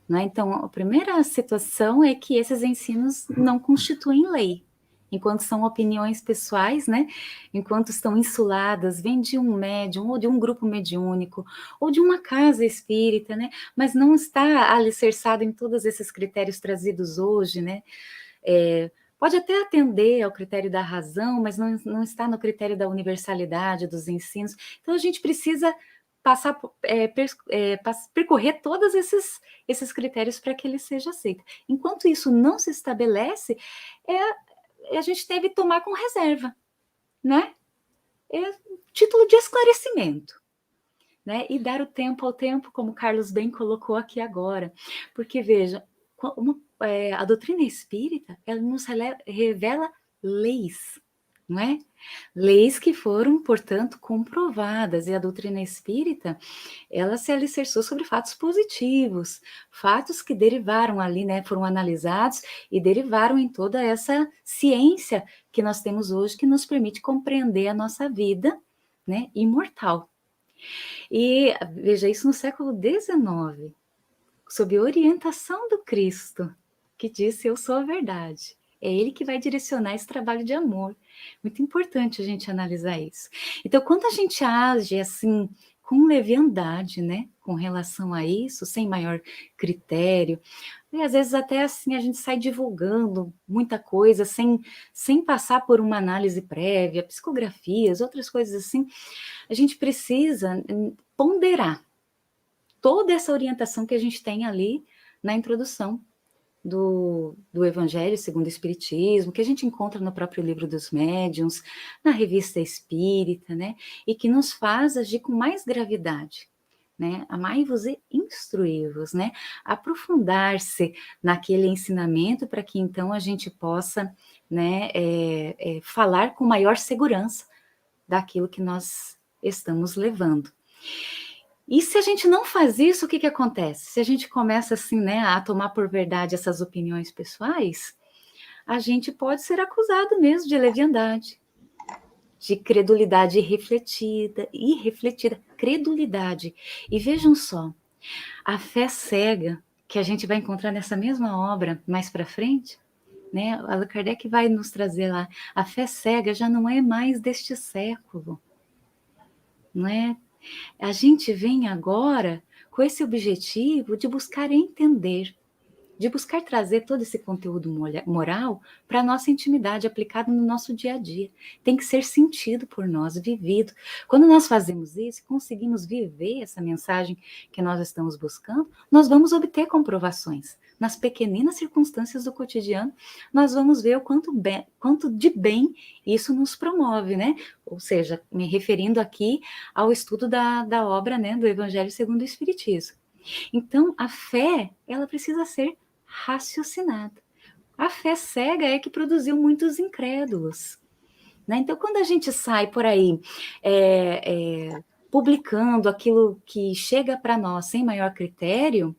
né? Então, a primeira situação é que esses ensinos não constituem lei. Enquanto são opiniões pessoais, né? Enquanto estão insuladas, vêm de um médium, ou de um grupo mediúnico, ou de uma casa espírita, né? Mas não está alicerçado em todos esses critérios trazidos hoje, né? Pode até atender ao critério da razão, mas não está no critério da universalidade dos ensinos. Então, a gente precisa percorrer todos esses critérios para que ele seja aceito. Enquanto isso não se estabelece, a gente deve tomar com reserva, né? Título de esclarecimento, né? E dar o tempo ao tempo, como o Carlos bem colocou aqui agora. Porque, veja, a doutrina espírita, ela nos revela leis, não é? Leis que foram, portanto, comprovadas, e a doutrina espírita, ela se alicerçou sobre fatos positivos, fatos que derivaram ali, né, foram analisados e derivaram em toda essa ciência que nós temos hoje, que nos permite compreender a nossa vida, né, imortal. E veja isso no século XIX, sob orientação do Cristo, que disse: eu sou a verdade. É ele que vai direcionar esse trabalho de amor. Muito importante a gente analisar isso. Então, quando a gente age assim, com leviandade, né, com relação a isso, sem maior critério, e às vezes até assim a gente sai divulgando muita coisa sem passar por uma análise prévia, psicografias, outras coisas assim, a gente precisa ponderar toda essa orientação que a gente tem ali na introdução do Evangelho segundo o Espiritismo, que a gente encontra no próprio Livro dos Médiuns, na Revista Espírita, né? E que nos faz agir com mais gravidade, né? Amai-vos e instruí-vos, né? Aprofundar-se naquele ensinamento para que então a gente possa, né, falar com maior segurança daquilo que nós estamos levando. E se a gente não faz isso, o que acontece? Se a gente começa assim, né, a tomar por verdade essas opiniões pessoais, a gente pode ser acusado mesmo de leviandade, de credulidade irrefletida, credulidade. E vejam só, a fé cega, que a gente vai encontrar nessa mesma obra mais para frente, né, Allan Kardec vai nos trazer lá, a fé cega já não é mais deste século, não é? A gente vem agora com esse objetivo de buscar entender, de buscar trazer todo esse conteúdo moral para a nossa intimidade, aplicado no nosso dia a dia. Tem que ser sentido por nós, vivido. Quando nós fazemos isso, conseguimos viver essa mensagem que nós estamos buscando, nós vamos obter comprovações. Nas pequeninas circunstâncias do cotidiano, nós vamos ver o quanto de bem isso nos promove, né? Ou seja, me referindo aqui ao estudo da obra, né, do Evangelho segundo o Espiritismo. Então, a fé, ela precisa ser raciocinada. A fé cega é que produziu muitos incrédulos, né? Então, quando a gente sai por aí publicando aquilo que chega para nós sem maior critério,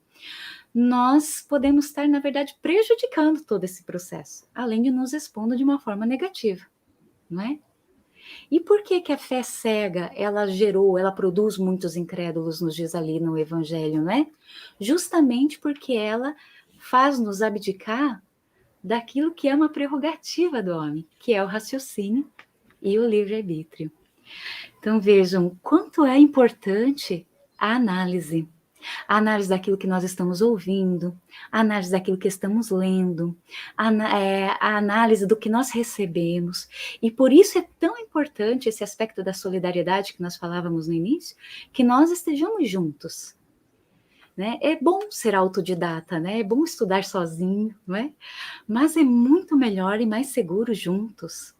nós podemos estar, na verdade, prejudicando todo esse processo, além de nos expondo de uma forma negativa, não é? E por que a fé cega, ela produz muitos incrédulos, nos diz ali no Evangelho, não é? Justamente porque ela faz-nos abdicar daquilo que é uma prerrogativa do homem, que é o raciocínio e o livre-arbítrio. Então vejam quanto é importante a análise. A análise daquilo que nós estamos ouvindo, a análise daquilo que estamos lendo, a análise do que nós recebemos. E por isso é tão importante esse aspecto da solidariedade que nós falávamos no início, que nós estejamos juntos. Né? É bom ser autodidata, né? É bom estudar sozinho, não é? Mas é muito melhor e mais seguro juntos.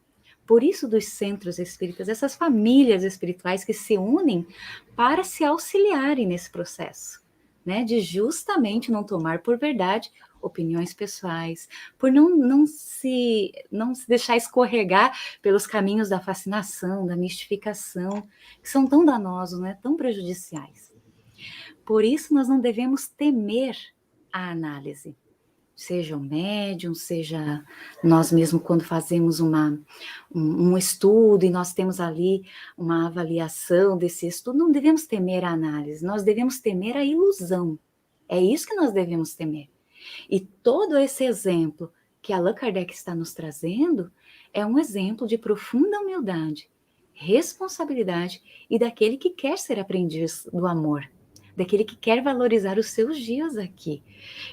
Por isso dos centros espíritas, essas famílias espirituais que se unem para se auxiliarem nesse processo, né? De justamente não tomar por verdade opiniões pessoais, por não se deixar escorregar pelos caminhos da fascinação, da mistificação, que são tão danosos, né? Tão prejudiciais. Por isso, nós não devemos temer a análise, seja o médium, seja nós mesmos quando fazemos um estudo e nós temos ali uma avaliação desse estudo, não devemos temer a análise, nós devemos temer a ilusão. É isso que nós devemos temer. E todo esse exemplo que Allan Kardec está nos trazendo é um exemplo de profunda humildade, responsabilidade e daquele que quer ser aprendiz do amor, daquele que quer valorizar os seus dias aqui.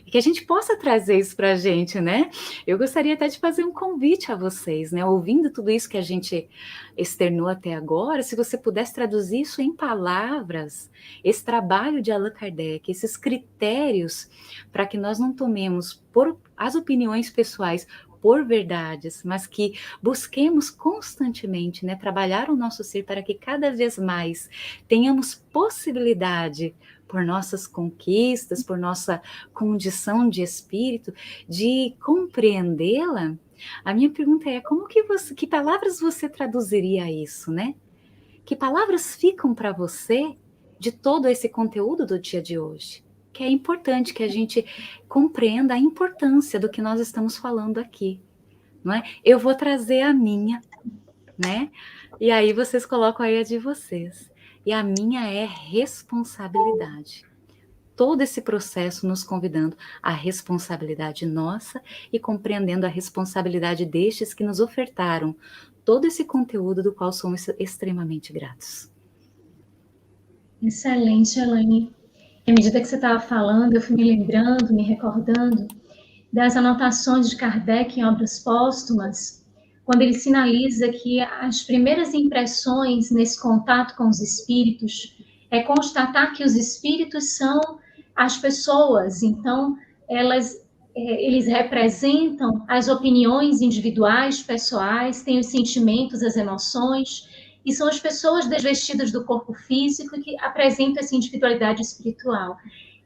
E que a gente possa trazer isso para a gente, né? Eu gostaria até de fazer um convite a vocês, né? Ouvindo tudo isso que a gente externou até agora, se você pudesse traduzir isso em palavras, esse trabalho de Allan Kardec, esses critérios para que nós não tomemos por as opiniões pessoais por verdades, mas que busquemos constantemente, né, trabalhar o nosso ser para que cada vez mais tenhamos possibilidade, por nossas conquistas, por nossa condição de espírito, de compreendê-la. A minha pergunta é, que palavras você traduziria isso, né? Que palavras ficam para você de todo esse conteúdo do dia de hoje? Que é importante que a gente compreenda a importância do que nós estamos falando aqui, não é? Eu vou trazer a minha, né? E aí vocês colocam aí a de vocês. E a minha é responsabilidade. Todo esse processo nos convidando à responsabilidade nossa e compreendendo a responsabilidade destes que nos ofertaram todo esse conteúdo do qual somos extremamente gratos. Excelente, Elaine. À medida que você estava falando, eu fui me lembrando, me recordando das anotações de Kardec em Obras Póstumas, quando ele sinaliza que as primeiras impressões nesse contato com os espíritos é constatar que os espíritos são as pessoas, então eles representam as opiniões individuais, pessoais, têm os sentimentos, as emoções, e são as pessoas desvestidas do corpo físico que apresentam essa individualidade espiritual.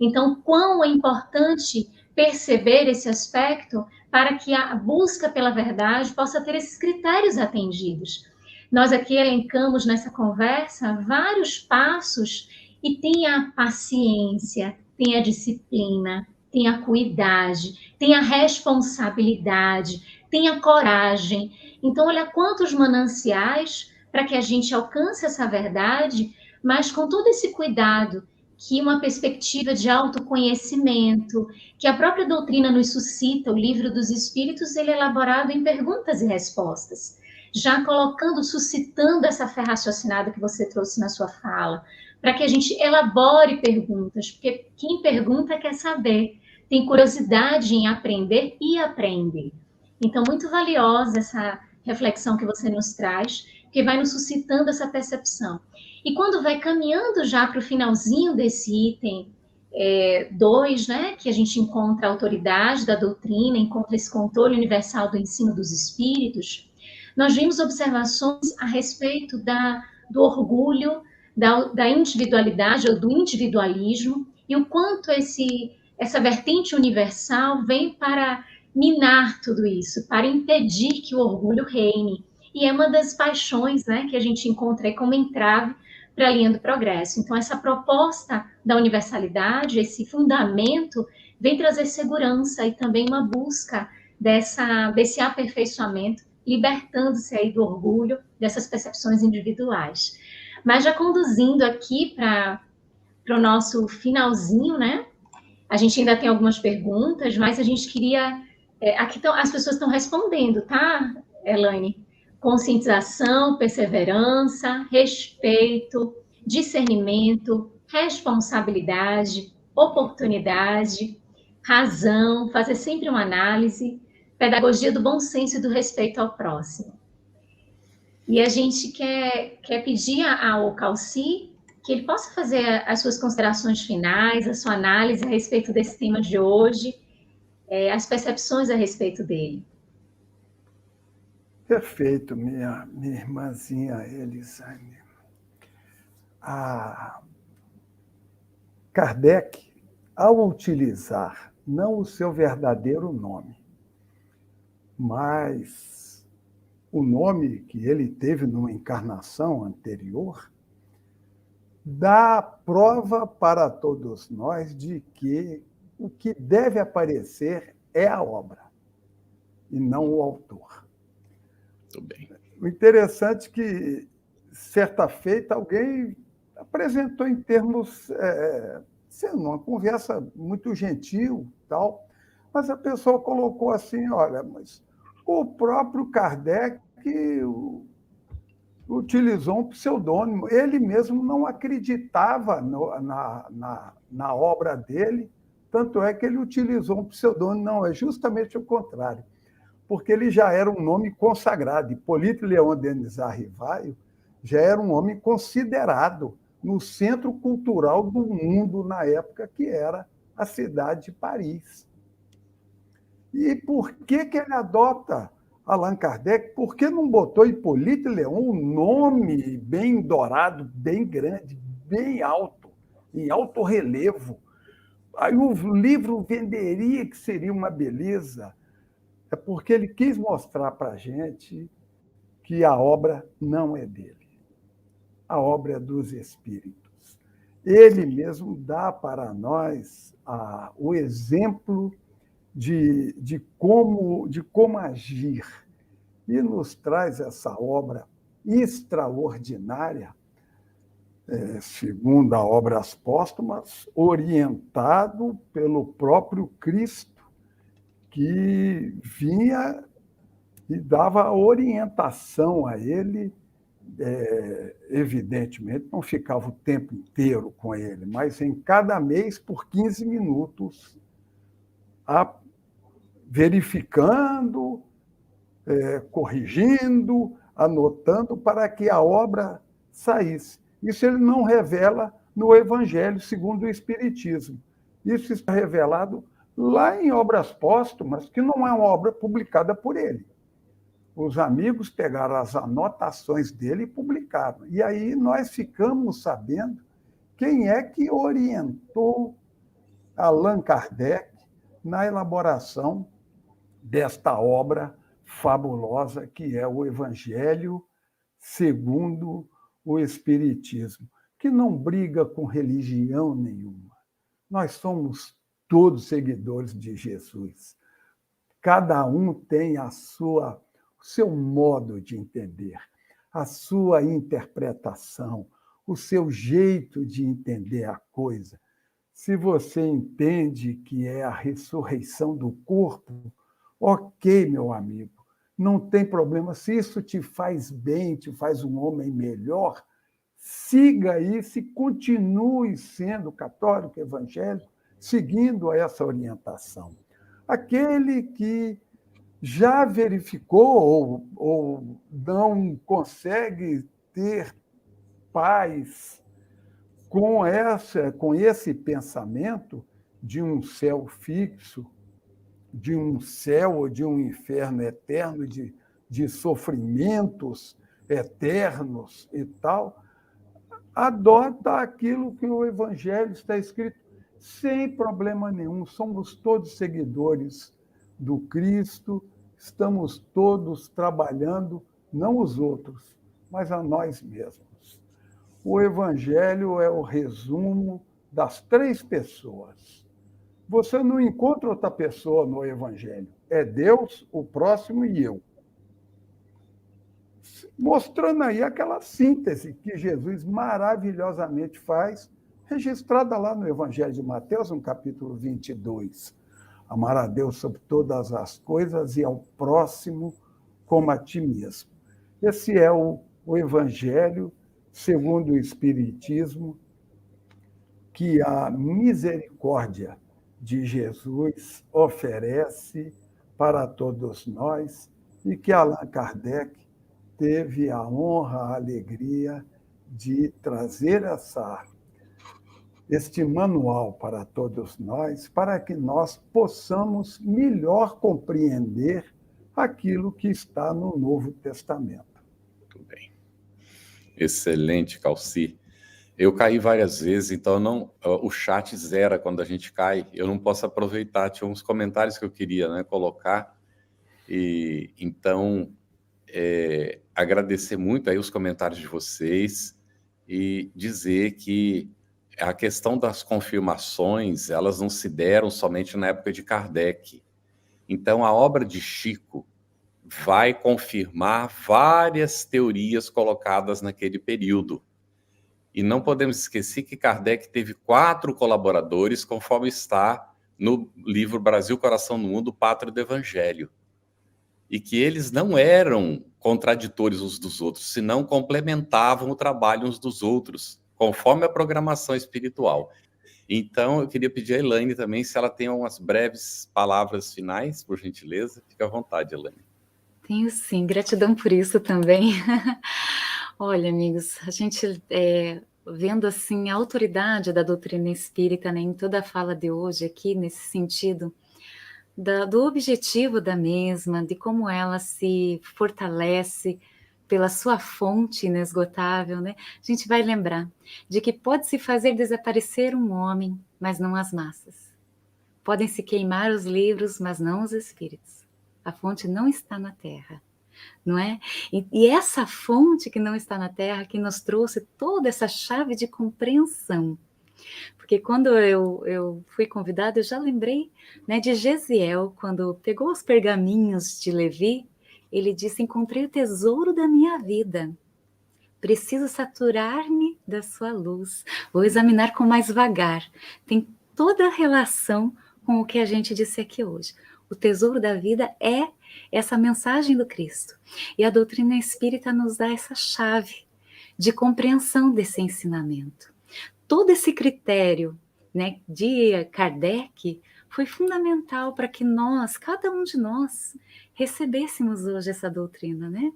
Então, quão é importante perceber esse aspecto para que a busca pela verdade possa ter esses critérios atendidos. Nós aqui elencamos nessa conversa vários passos e tem a paciência, tem a disciplina, tem a acuidade, tem a responsabilidade, tem a coragem. Então, olha quantos mananciais para que a gente alcance essa verdade, mas com todo esse cuidado que uma perspectiva de autoconhecimento, que a própria doutrina nos suscita, o Livro dos Espíritos, ele é elaborado em perguntas e respostas, já colocando, suscitando essa fé raciocinada que você trouxe na sua fala, para que a gente elabore perguntas, porque quem pergunta quer saber, tem curiosidade em aprender e aprende. Então, muito valiosa essa reflexão que você nos traz, que vai nos suscitando essa percepção. E quando vai caminhando já para o finalzinho desse item 2, né, que a gente encontra a autoridade da doutrina, encontra esse controle universal do ensino dos espíritos, nós vimos observações a respeito do orgulho, da individualidade ou do individualismo, e o quanto essa vertente universal vem para minar tudo isso, para impedir que o orgulho reine. E é uma das paixões, né, que a gente encontra aí como entrave para a linha do progresso. Então, essa proposta da universalidade, esse fundamento, vem trazer segurança e também uma busca desse aperfeiçoamento, libertando-se aí do orgulho, dessas percepções individuais. Mas já conduzindo aqui para o nosso finalzinho, né? A gente ainda tem algumas perguntas, mas a gente queria... aqui as pessoas estão respondendo, tá, Elaine? Conscientização, perseverança, respeito, discernimento, responsabilidade, oportunidade, razão, fazer sempre uma análise, pedagogia do bom senso e do respeito ao próximo. E a gente quer pedir ao Calci que ele possa fazer as suas considerações finais, a sua análise a respeito desse tema de hoje, as percepções a respeito dele. Perfeito, minha irmãzinha Elisane. A Kardec, ao utilizar não o seu verdadeiro nome, mas o nome que ele teve numa encarnação anterior, dá prova para todos nós de que o que deve aparecer é a obra, e não o autor. Muito bem. O interessante é que, certa feita, alguém apresentou em termos, sendo uma conversa muito gentil, tal, mas a pessoa colocou assim, olha, mas o próprio Kardec utilizou um pseudônimo, ele mesmo não acreditava na obra dele, tanto é que ele utilizou um pseudônimo, não, é justamente o contrário, porque ele já era um nome consagrado, Hipólito Leão Denis Arrivaio já era um homem considerado no centro cultural do mundo na época, que era a cidade de Paris. E por que ele adota Allan Kardec? Por que não botou Hipólito Leão, um nome bem dourado, bem grande, bem alto, em alto relevo? Aí o livro venderia, que seria uma beleza. É porque ele quis mostrar para a gente que a obra não é dele. A obra é dos espíritos. Ele mesmo dá para nós o exemplo de como agir e nos traz essa obra extraordinária, segundo a Obras Póstumas, orientado pelo próprio Cristo, que vinha e dava orientação a ele. Evidentemente, não ficava o tempo inteiro com ele, mas em cada mês, por 15 minutos, verificando, corrigindo, anotando, para que a obra saísse. Isso ele não revela no Evangelho segundo o Espiritismo. Isso está revelado lá em Obras Póstumas, que não é uma obra publicada por ele. Os amigos pegaram as anotações dele e publicaram. E aí nós ficamos sabendo quem é que orientou Allan Kardec na elaboração desta obra fabulosa que é o Evangelho segundo o Espiritismo, que não briga com religião nenhuma. Nós somos todos seguidores de Jesus. Cada um tem o seu modo de entender, a sua interpretação, o seu jeito de entender a coisa. Se você entende que é a ressurreição do corpo, ok, meu amigo, não tem problema. Se isso te faz bem, te faz um homem melhor, siga isso e continue sendo católico, evangélico, seguindo essa orientação. Aquele que já verificou ou não consegue ter paz com esse pensamento de um céu fixo, de um céu ou de um inferno eterno, de sofrimentos eternos e tal, adota aquilo que o Evangelho está escrito sem problema nenhum. Somos todos seguidores do Cristo, estamos todos trabalhando, não os outros, mas a nós mesmos. O Evangelho é o resumo das 3 pessoas. Você não encontra outra pessoa no Evangelho. É Deus, o próximo e eu. Mostrando aí aquela síntese que Jesus maravilhosamente faz, registrada lá no Evangelho de Mateus, no capítulo 22. Amar a Deus sobre todas as coisas e ao próximo como a ti mesmo. Esse é o Evangelho segundo o Espiritismo, que a misericórdia de Jesus oferece para todos nós e que Allan Kardec teve a honra, a alegria de trazer este manual para todos nós, para que nós possamos melhor compreender aquilo que está no Novo Testamento. Muito bem. Excelente, Calci. Eu caí várias vezes, então o chat zera quando a gente cai. Eu não posso aproveitar, tinha uns comentários que eu queria, né, colocar. E então, agradecer muito aí os comentários de vocês e dizer que a questão das confirmações, elas não se deram somente na época de Kardec. Então, a obra de Chico vai confirmar várias teorias colocadas naquele período. E não podemos esquecer que Kardec teve 4 colaboradores, conforme está no livro Brasil, Coração no Mundo, Pátria do Evangelho. E que eles não eram contraditores uns dos outros, senão complementavam o trabalho uns dos outros, conforme a programação espiritual. Então, eu queria pedir a Elaine também, se ela tem umas breves palavras finais, por gentileza. Fique à vontade, Elaine. Tenho sim, gratidão por isso também. Olha, amigos, a gente vendo assim a autoridade da doutrina espírita, né, em toda a fala de hoje aqui, nesse sentido, do objetivo da mesma, de como ela se fortalece pela sua fonte inesgotável, né? A gente vai lembrar de que pode-se fazer desaparecer um homem, mas não as massas. Podem-se queimar os livros, mas não os espíritos. A fonte não está na terra. Não é? E essa fonte que não está na terra, que nos trouxe toda essa chave de compreensão. Porque quando eu fui convidada, eu já lembrei, né, de Gesiel, quando pegou os pergaminhos de Levi, ele disse: encontrei o tesouro da minha vida. Preciso saturar-me da sua luz. Vou examinar com mais vagar. Tem toda a relação com o que a gente disse aqui hoje. O tesouro da vida é essa mensagem do Cristo. E a doutrina espírita nos dá essa chave de compreensão desse ensinamento. Todo esse critério, né, de Kardec foi fundamental para que nós, cada um de nós, recebêssemos hoje essa doutrina, né?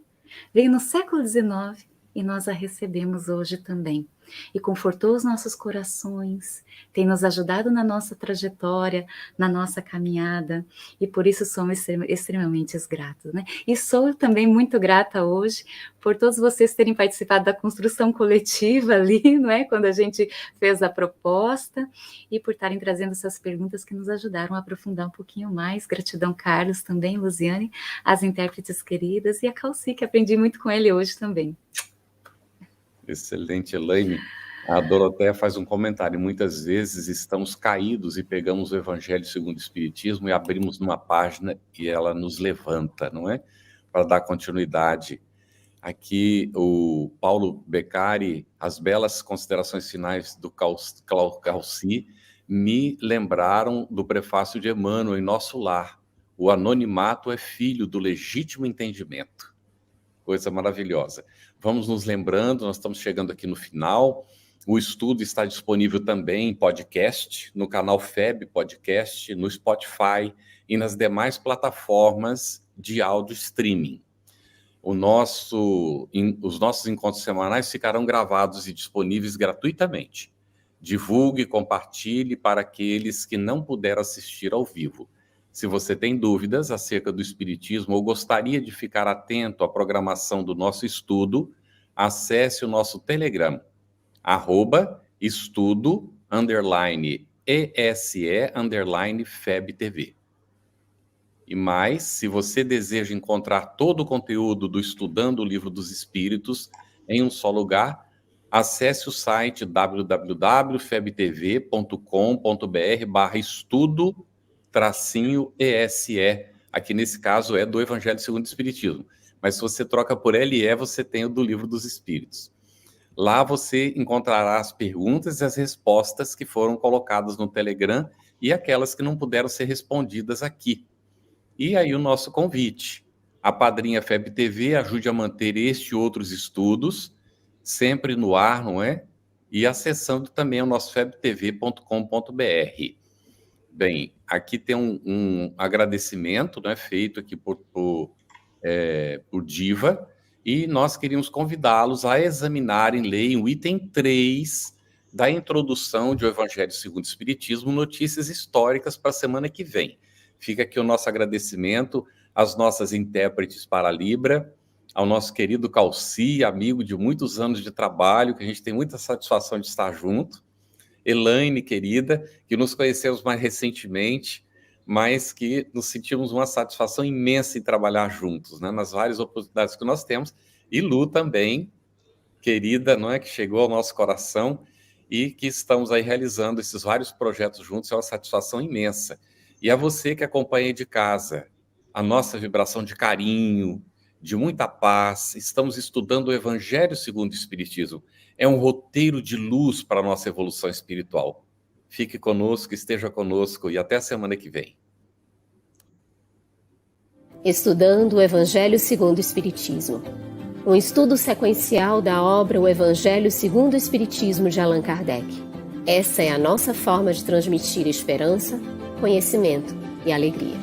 Veio no século XIX e nós a recebemos hoje também. E confortou os nossos corações, tem nos ajudado na nossa trajetória, na nossa caminhada, e por isso somos extremamente gratos, né? E sou também muito grata hoje por todos vocês terem participado da construção coletiva ali, não é? Quando a gente fez a proposta, e por estarem trazendo essas perguntas que nos ajudaram a aprofundar um pouquinho mais. Gratidão, Carlos, também, Luziane, as intérpretes queridas, e a Calci, que aprendi muito com ele hoje também. Excelente, Elaine. A Doroteia faz um comentário. Muitas vezes estamos caídos e pegamos o Evangelho segundo o Espiritismo e abrimos numa página e ela nos levanta, não é? Para dar continuidade. Aqui, o Paulo Beccari, as belas considerações finais do Calci me lembraram do prefácio de Emmanuel em Nosso Lar. O anonimato é filho do legítimo entendimento. Coisa maravilhosa. Vamos nos lembrando, nós estamos chegando aqui no final. O estudo está disponível também em podcast, no canal FEB Podcast, no Spotify e nas demais plataformas de áudio streaming. Os nossos encontros semanais ficarão gravados e disponíveis gratuitamente. Divulgue e compartilhe para aqueles que não puderam assistir ao vivo. Se você tem dúvidas acerca do Espiritismo ou gostaria de ficar atento à programação do nosso estudo, acesse o nosso Telegram, @estudo_ESE_FebTV. E mais, se você deseja encontrar todo o conteúdo do Estudando o Livro dos Espíritos em um só lugar, acesse o site www.febtv.com.br/estudo_ESE. Aqui nesse caso é do Evangelho segundo o Espiritismo. Mas se você troca por LE, você tem o do Livro dos Espíritos. Lá você encontrará as perguntas e as respostas que foram colocadas no Telegram e aquelas que não puderam ser respondidas aqui. E aí o nosso convite. A Padrinha FEB TV ajude a manter este e outros estudos, sempre no ar, não é? e acessando também o nosso febtv.com.br. Bem, aqui tem um agradecimento, né, feito aqui por Diva, e nós queríamos convidá-los a examinarem, lerem o item 3 da introdução de O Evangelho segundo o Espiritismo, notícias históricas para a semana que vem. Fica aqui o nosso agradecimento às nossas intérpretes para a Libra, ao nosso querido Calci, amigo de muitos anos de trabalho, que a gente tem muita satisfação de estar junto. Elaine, querida, que nos conhecemos mais recentemente, mas que nos sentimos uma satisfação imensa em trabalhar juntos, né, nas várias oportunidades que nós temos. E Lu também, querida, não é, que chegou ao nosso coração e que estamos aí realizando esses vários projetos juntos, é uma satisfação imensa. E a você que acompanha aí de casa, a nossa vibração de carinho, de muita paz. Estamos estudando o Evangelho segundo o Espiritismo. É um roteiro de luz para a nossa evolução espiritual. Fique conosco, esteja conosco e até a semana que vem. Estudando o Evangelho segundo o Espiritismo. Um estudo sequencial da obra O Evangelho segundo o Espiritismo de Allan Kardec. Essa é a nossa forma de transmitir esperança, conhecimento e alegria.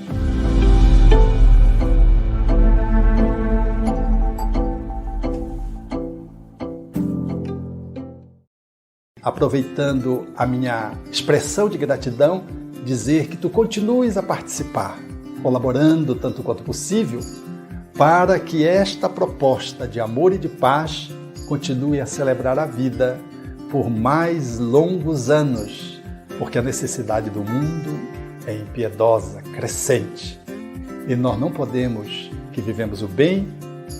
Aproveitando a minha expressão de gratidão, dizer que tu continues a participar, colaborando tanto quanto possível, para que esta proposta de amor e de paz continue a celebrar a vida por mais longos anos, porque a necessidade do mundo é impiedosa, crescente. E nós não podemos, que vivemos o bem,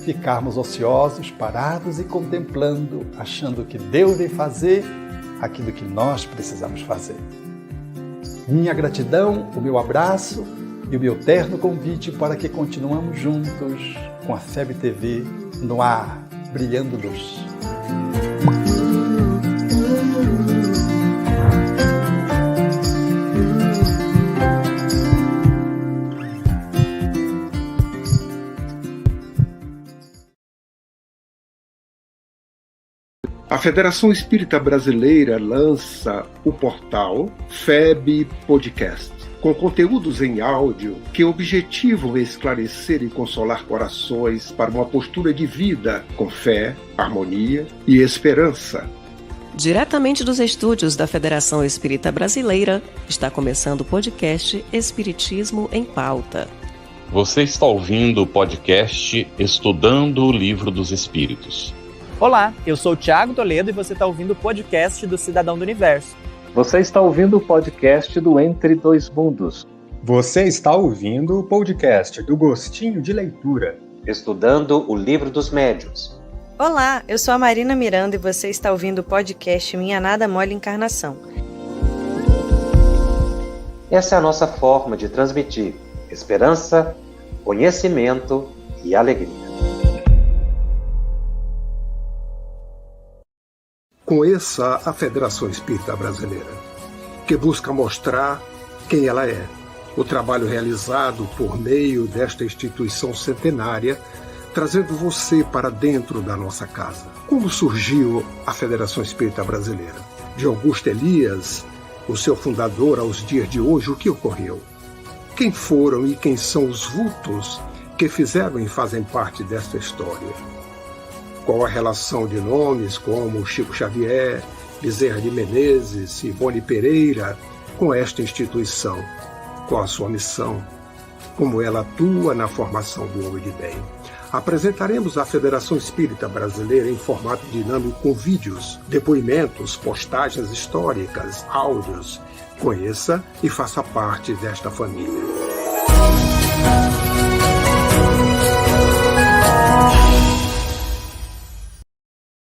ficarmos ociosos, parados e contemplando, achando que Deus vem fazer aquilo que nós precisamos fazer. Minha gratidão, o meu abraço e o meu terno convite para que continuemos juntos com a FebTV no ar, brilhando luz. A Federação Espírita Brasileira lança o portal FEB Podcast, com conteúdos em áudio que objetivam esclarecer e consolar corações para uma postura de vida com fé, harmonia e esperança. Diretamente dos estúdios da Federação Espírita Brasileira, está começando o podcast Espiritismo em Pauta. Você está ouvindo o podcast Estudando o Livro dos Espíritos. Olá, eu sou o Thiago Toledo e você está ouvindo o podcast do Cidadão do Universo. Você está ouvindo o podcast do Entre Dois Mundos. Você está ouvindo o podcast do Gostinho de Leitura. Estudando o Livro dos Médiuns. Olá, eu sou a Marina Miranda e você está ouvindo o podcast Minha Nada Mole Encarnação. Essa é a nossa forma de transmitir esperança, conhecimento e alegria. Conheça a Federação Espírita Brasileira, que busca mostrar quem ela é. O trabalho realizado por meio desta instituição centenária, trazendo você para dentro da nossa casa. Como surgiu a Federação Espírita Brasileira? De Augusto Elias, o seu fundador, aos dias de hoje, o que ocorreu? Quem foram e quem são os vultos que fizeram e fazem parte desta história? Qual a relação de nomes como Chico Xavier, Bezerra de Menezes, Ivone Pereira com esta instituição? Qual a sua missão? Como ela atua na formação do homem de bem? Apresentaremos a Federação Espírita Brasileira em formato dinâmico com vídeos, depoimentos, postagens históricas, áudios. Conheça e faça parte desta família.